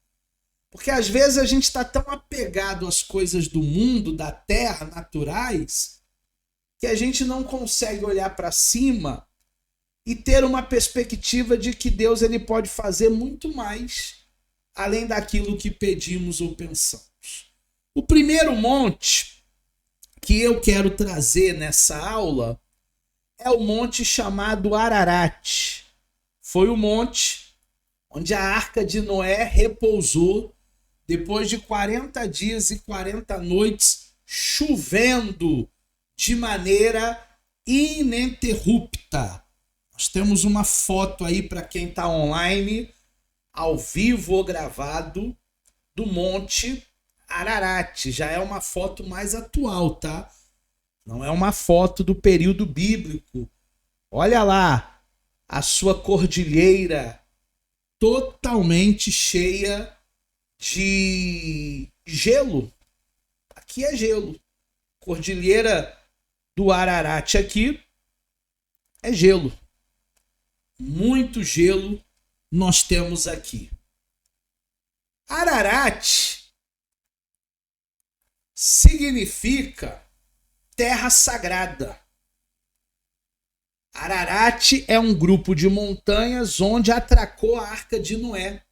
Porque às vezes a gente está tão apegado às coisas do mundo, da terra, naturais, que a gente não consegue olhar para cima e ter uma perspectiva de que Deus ele pode fazer muito mais além daquilo que pedimos ou pensamos. O primeiro monte que eu quero trazer nessa aula é o monte chamado Ararat. Foi o monte onde a arca de Noé repousou depois de 40 dias e 40 noites chovendo de maneira ininterrupta. Nós temos uma foto aí para quem está online, ao vivo ou gravado, do monte Ararat. Já é uma foto mais atual, tá? Não é uma foto do período bíblico. Olha lá, a sua cordilheira totalmente cheia de gelo. Aqui é gelo. Cordilheira do Ararat aqui é gelo. Muito gelo nós temos aqui. Ararat significa terra sagrada. Ararat é um grupo de montanhas onde atracou a arca de Noé.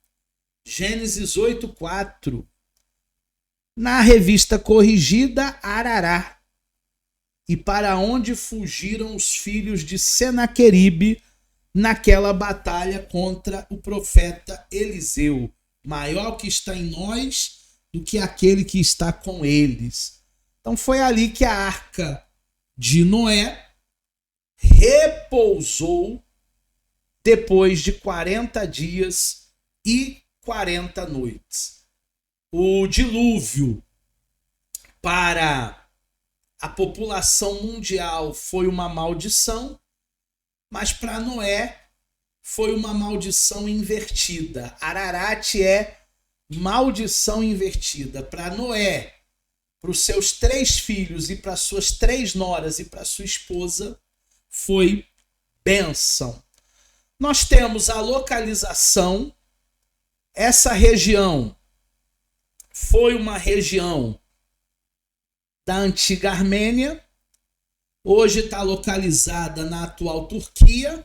Gênesis 8:4. Na revista corrigida, Arará. E para onde fugiram os filhos de Senaqueribe naquela batalha contra o profeta Eliseu. Maior que está em nós do que aquele que está com eles. Então foi ali que a arca de Noé repousou depois de 40 dias e 40 noites. O dilúvio para a população mundial foi uma maldição, mas para Noé foi uma maldição invertida. Ararat é maldição invertida. Para Noé, para os seus 3 filhos e para suas 3 noras e para sua esposa, foi bênção. Nós temos a localização. Essa região foi uma região da antiga Armênia, hoje está localizada na atual Turquia,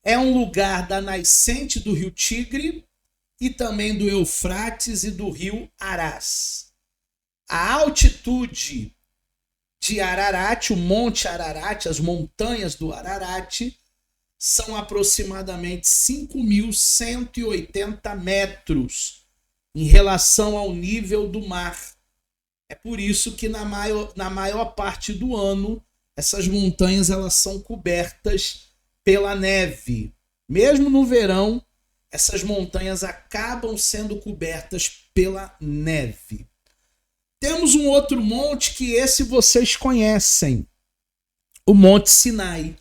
é um lugar da nascente do rio Tigre e também do Eufrates e do rio Arás. A altitude de Ararat, o Monte Ararat, as montanhas do Ararat, são aproximadamente 5.180 metros em relação ao nível do mar. É por isso que na maior parte do ano essas montanhas elas são cobertas pela neve. Mesmo no verão, essas montanhas acabam sendo cobertas pela neve. Temos um outro monte que esse vocês conhecem, o Monte Sinai.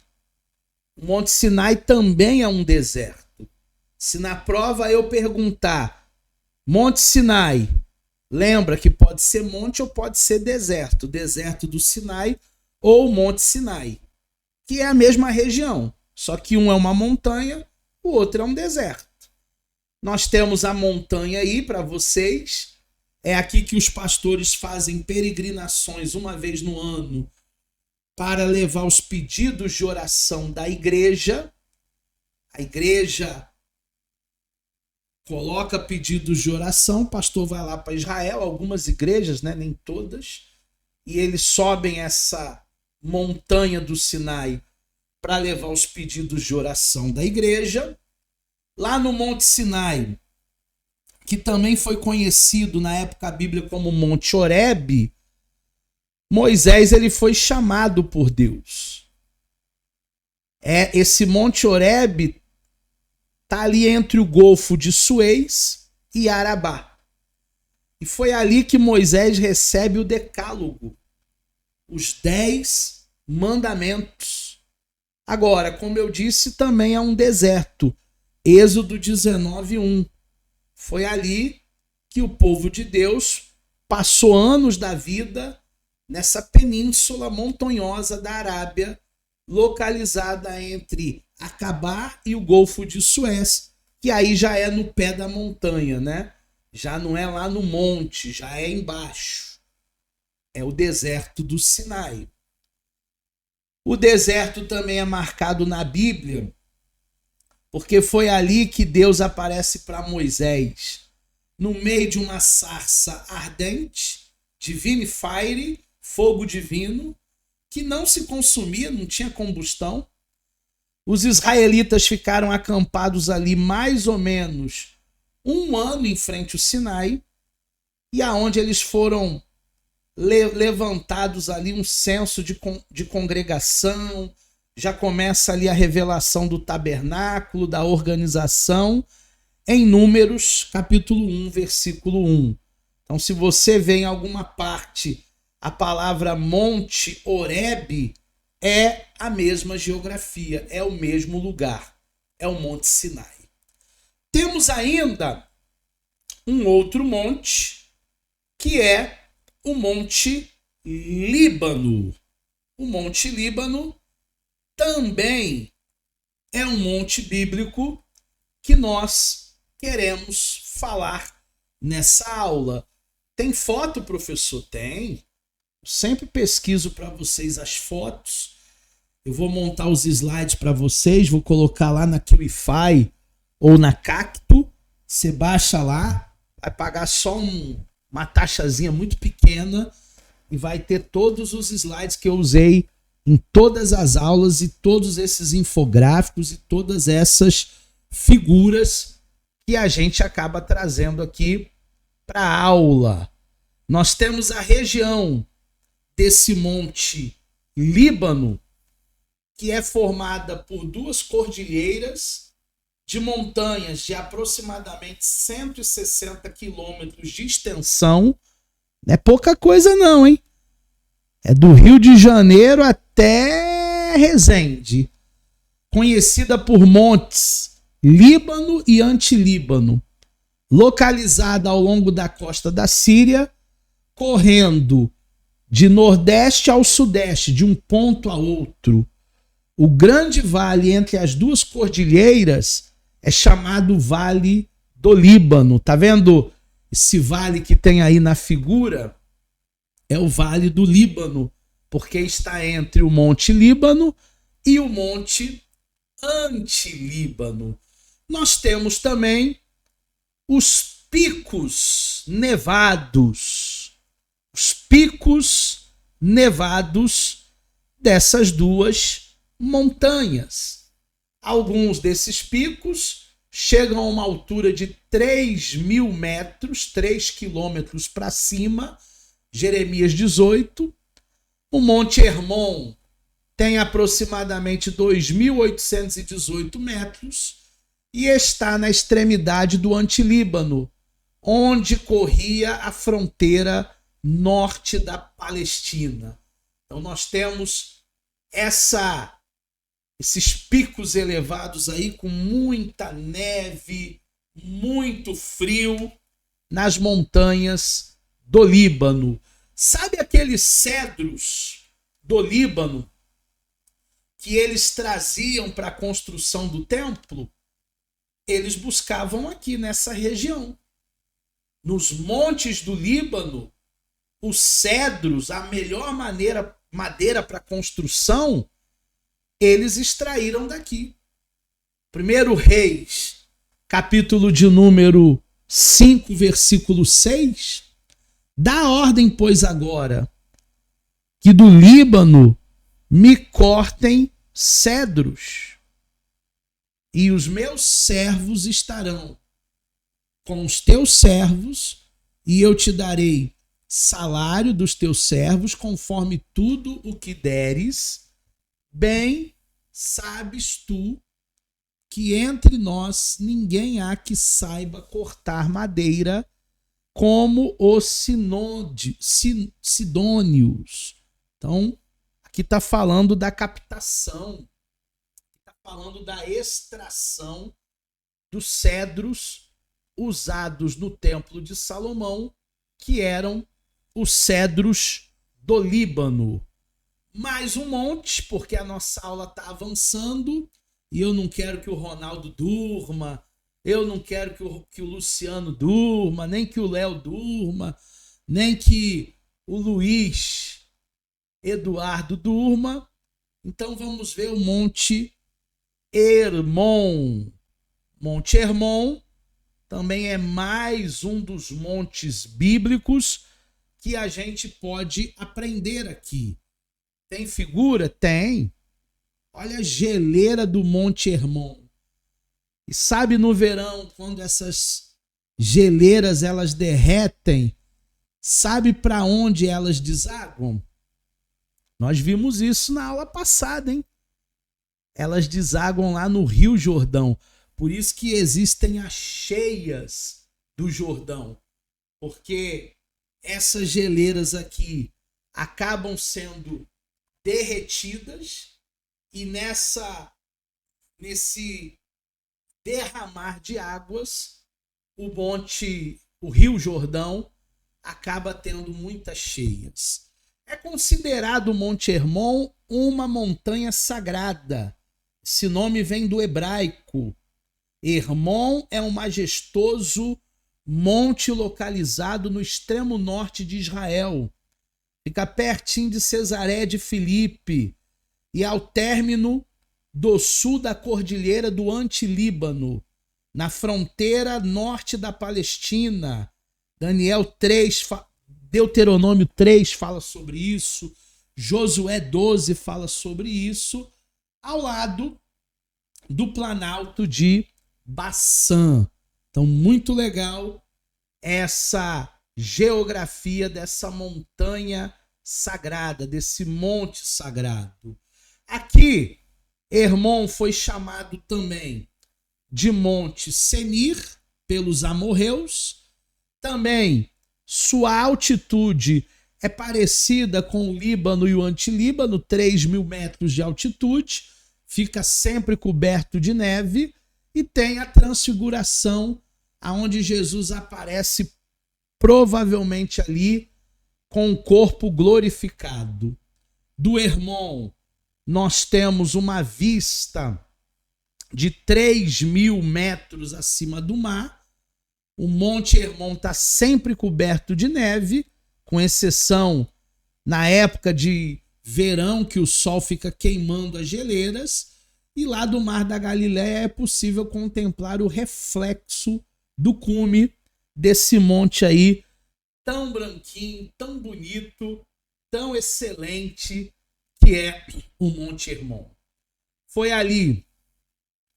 O Monte Sinai também é um deserto. Se na prova eu perguntar, Monte Sinai, lembra que pode ser monte ou pode ser deserto. Deserto do Sinai ou Monte Sinai, que é a mesma região. Só que um é uma montanha, o outro é um deserto. Nós temos a montanha aí para vocês. É aqui que os pastores fazem peregrinações uma vez no ano para levar os pedidos de oração da igreja. A igreja coloca pedidos de oração, o pastor vai lá para Israel, algumas igrejas, né, nem todas, e eles sobem essa montanha do Sinai para levar os pedidos de oração da igreja. Lá no Monte Sinai, que também foi conhecido na época bíblica como Monte Horebe, Moisés ele foi chamado por Deus. Esse Monte Horebe está ali entre o Golfo de Suez e Arabá. E foi ali que Moisés recebe o Decálogo, os 10 mandamentos. Agora, como eu disse, também é um deserto. Êxodo 19:1. Foi ali que o povo de Deus passou anos da vida nessa península montanhosa da Arábia, localizada entre Acabá e o Golfo de Suez, que aí já é no pé da montanha, né? Já não é lá no monte, já é embaixo. É o deserto do Sinai. O deserto também é marcado na Bíblia, porque foi ali que Deus aparece para Moisés, no meio de uma sarça ardente, divine fire, fogo divino, que não se consumia, não tinha combustão. Os israelitas ficaram acampados ali mais ou menos um ano em frente ao Sinai, e aonde eles foram levantados ali um censo de congregação. Já começa ali a revelação do tabernáculo, da organização, em Números, capítulo 1, versículo 1. Então, se você vê em alguma parte a palavra Monte Horebe, é a mesma geografia, é o mesmo lugar, é o Monte Sinai. Temos ainda um outro monte, que é o Monte Líbano. O Monte Líbano também é um monte bíblico que nós queremos falar nessa aula. Tem foto, professor? Tem. Sempre pesquiso para vocês as fotos. Eu vou montar os slides para vocês, vou colocar lá na QIFI ou na Cacto. Você baixa lá, vai pagar só uma taxazinha muito pequena e vai ter todos os slides que eu usei em todas as aulas e todos esses infográficos e todas essas figuras que a gente acaba trazendo aqui para a aula. Nós temos a região desse Monte Líbano, que é formada por duas cordilheiras de montanhas de aproximadamente 160 quilômetros de extensão. Não é pouca coisa não, hein? É do Rio de Janeiro até Resende, conhecida por montes Líbano e Antilíbano, localizada ao longo da costa da Síria, correndo de nordeste ao sudeste, de um ponto a outro. O grande vale entre as duas cordilheiras é chamado Vale do Líbano. Tá vendo esse vale que tem aí na figura? É o Vale do Líbano, porque está entre o Monte Líbano e o Monte Antilíbano. Nós temos também os picos nevados. Os picos nevados dessas duas montanhas. Alguns desses picos chegam a uma altura de 3.000 metros, 3 quilômetros para cima, Jeremias 18. O Monte Hermon tem aproximadamente 2.818 metros e está na extremidade do Antilíbano, onde corria a fronteira norte da Palestina. Então nós temos esses picos elevados aí com muita neve, muito frio nas montanhas do Líbano. Sabe aqueles cedros do Líbano que eles traziam para a construção do templo? Eles buscavam aqui nessa região. Nos montes do Líbano, os cedros, a melhor madeira para construção, eles extraíram daqui. 1 Reis, capítulo de número 5, versículo 6, dá ordem, pois, agora, que do Líbano me cortem cedros, e os meus servos estarão com os teus servos, e eu te darei salário dos teus servos, conforme tudo o que deres. Bem sabes tu que entre nós ninguém há que saiba cortar madeira como os sidônios. Então, aqui está falando da captação, está falando da extração dos cedros usados no Templo de Salomão, que eram os cedros do Líbano. Mais um monte, porque a nossa aula está avançando e eu não quero que o Ronaldo durma, eu não quero que o Luciano durma, nem que o Léo durma, nem que o Luiz Eduardo durma. Então vamos ver o Monte Hermon. Monte Hermon também é mais um dos montes bíblicos que a gente pode aprender aqui. Tem figura? Tem. Olha a geleira do Monte Hermon. E sabe, no verão, quando essas geleiras elas derretem, sabe para onde elas desaguam? Nós vimos isso na aula passada, hein? Elas desaguam lá no Rio Jordão. Por isso que existem as cheias do Jordão. Porque essas geleiras aqui acabam sendo derretidas e nesse derramar de águas, o Rio Jordão acaba tendo muitas cheias. É considerado o Monte Hermon uma montanha sagrada. Esse nome vem do hebraico. Hermon é um majestoso monte localizado no extremo norte de Israel. Fica pertinho de Cesaré de Filipe e ao término do sul da cordilheira do Antilíbano, na fronteira norte da Palestina. Deuteronômio 3 fala sobre isso, Josué 12 fala sobre isso, ao lado do Planalto de Baçã. Então, muito legal essa geografia dessa montanha sagrada, desse monte sagrado. Aqui, Hermon foi chamado também de Monte Senir pelos amorreus. Também sua altitude é parecida com o Líbano e o Antilíbano, 3.000 metros de altitude, fica sempre coberto de neve e tem a transfiguração, aonde Jesus aparece provavelmente ali com o corpo glorificado. Do Hermon, nós temos uma vista de 3.000 metros acima do mar. O Monte Hermon está sempre coberto de neve, com exceção na época de verão, que o sol fica queimando as geleiras. E lá do Mar da Galileia é possível contemplar o reflexo do cume desse monte aí, tão branquinho, tão bonito, tão excelente, que é o Monte Hermon. Foi ali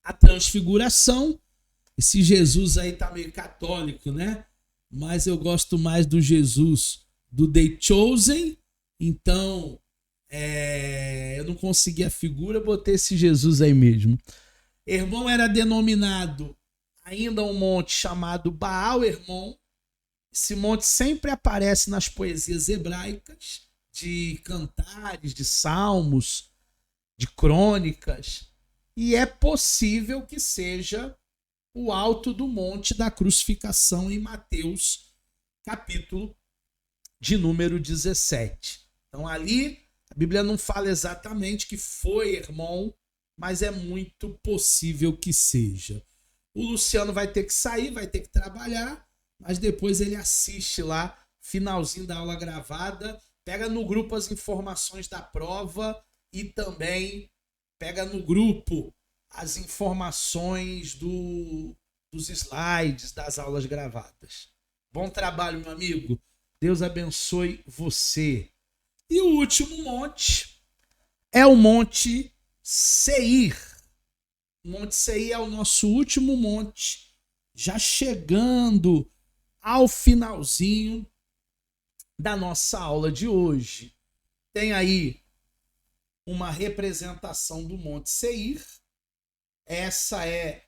a transfiguração. Esse Jesus aí tá meio católico, né? Mas eu gosto mais do Jesus do The Chosen. Então, eu não consegui a figura, botei esse Jesus aí mesmo. Hermon era denominado ainda um monte chamado Baal Hermon. Esse monte sempre aparece nas poesias hebraicas, de cantares, de salmos, de crônicas. E é possível que seja o alto do monte da crucificação em Mateus, capítulo de número 17. Então ali a Bíblia não fala exatamente que foi Hermon, mas é muito possível que seja. O Luciano vai ter que sair, vai ter que trabalhar, mas depois ele assiste lá, finalzinho da aula gravada, pega no grupo as informações da prova e também pega no grupo as informações dos slides das aulas gravadas. Bom trabalho, meu amigo. Deus abençoe você. E o último monte é o Monte Seir. O Monte Seir é o nosso último monte, já chegando ao finalzinho da nossa aula de hoje. Tem aí uma representação do Monte Seir. Essa é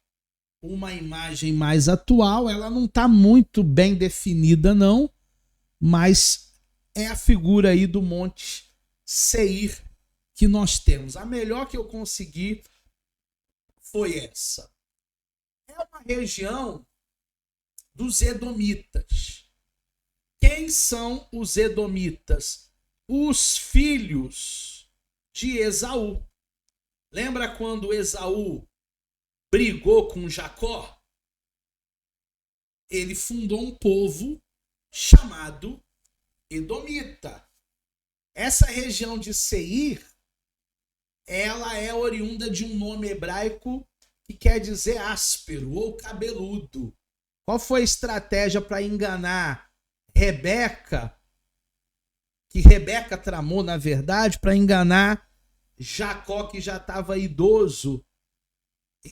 uma imagem mais atual, ela não está muito bem definida não, mas é a figura aí do Monte Seir que nós temos. A melhor que eu consegui foi essa. É uma região dos Edomitas. Quem são os Edomitas? Os filhos de Esaú. Lembra quando Esaú brigou com Jacó? Ele fundou um povo chamado Edomita. Essa região de Seir, ela é oriunda de um nome hebraico que quer dizer áspero ou cabeludo. Qual foi a estratégia para enganar Rebeca? Que Rebeca tramou, na verdade, para enganar Jacó, que já estava idoso,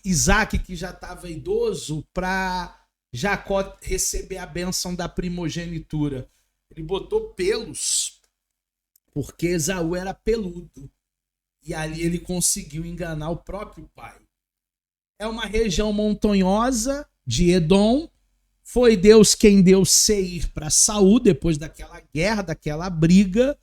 Isaac, que já estava idoso, para Jacó receber a bênção da primogenitura. Ele botou pelos, porque Esaú era peludo. E ali ele conseguiu enganar o próprio pai. É uma região montanhosa de Edom. Foi Deus quem deu Seir para Saul, depois daquela guerra, daquela briga,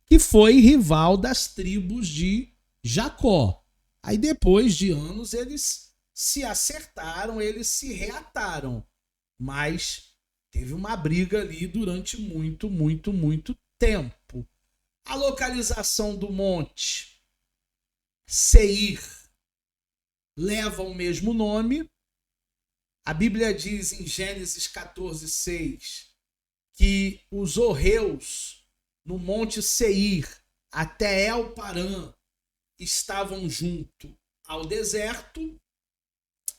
que foi rival das tribos de Jacó. Aí depois de anos eles se acertaram, eles se reataram. Mas teve uma briga ali durante muito tempo. A localização do monte Seir leva o mesmo nome. A Bíblia diz em Gênesis 14:6 que os horreus no monte Seir até El-Parã estavam junto ao deserto.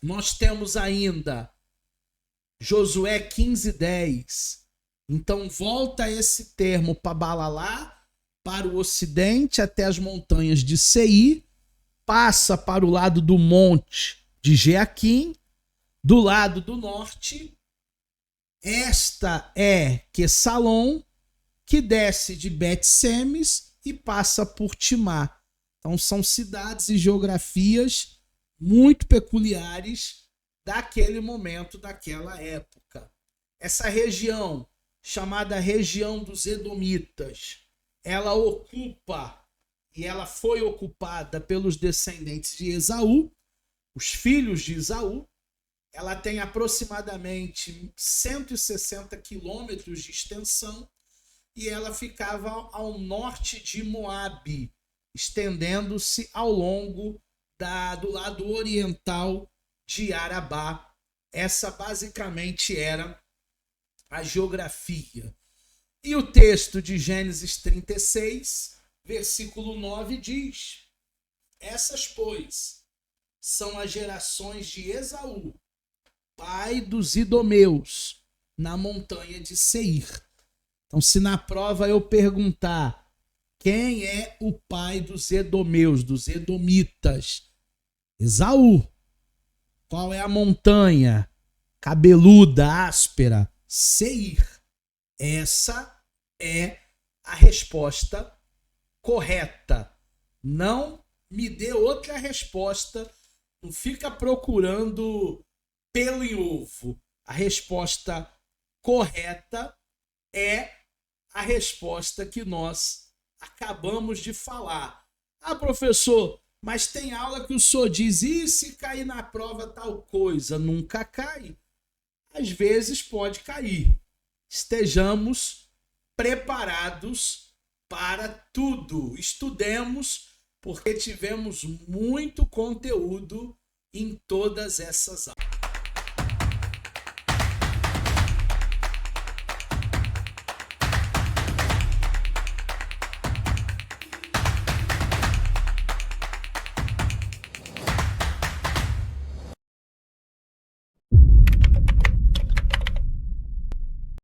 Nós temos ainda Josué 15:10. Então volta esse termo para Balalá, para o ocidente até as montanhas de Seir, passa para o lado do monte de Jeaquim, do lado do norte. Esta é Quesalom, que desce de Bet-Semes e passa por Timá. Então são cidades e geografias muito peculiares daquele momento, daquela época. Essa região, chamada região dos Edomitas, ela ocupa e ela foi ocupada pelos descendentes de Esaú, os filhos de Esaú. Ela tem aproximadamente 160 quilômetros de extensão e ela ficava ao norte de Moabe, estendendo-se ao longo do lado oriental de Arabá. Essa basicamente era a geografia. E o texto de Gênesis 36, versículo 9 diz: essas, pois, são as gerações de Esaú, pai dos idomeus, na montanha de Seir. Então, se na prova eu perguntar quem é o pai dos edomeus, dos edomitas, Esaú. Qual é a montanha cabeluda, áspera? Seir. Essa é a resposta correta. Não me dê outra resposta. Não fica procurando pelo em ovo. A resposta correta é a resposta que nós acabamos de falar. Ah, professor, mas tem aula que o senhor diz, e se cair na prova tal coisa? Nunca cai. Às vezes pode cair. Estejamos preparados para tudo. Estudemos, porque tivemos muito conteúdo em todas essas aulas.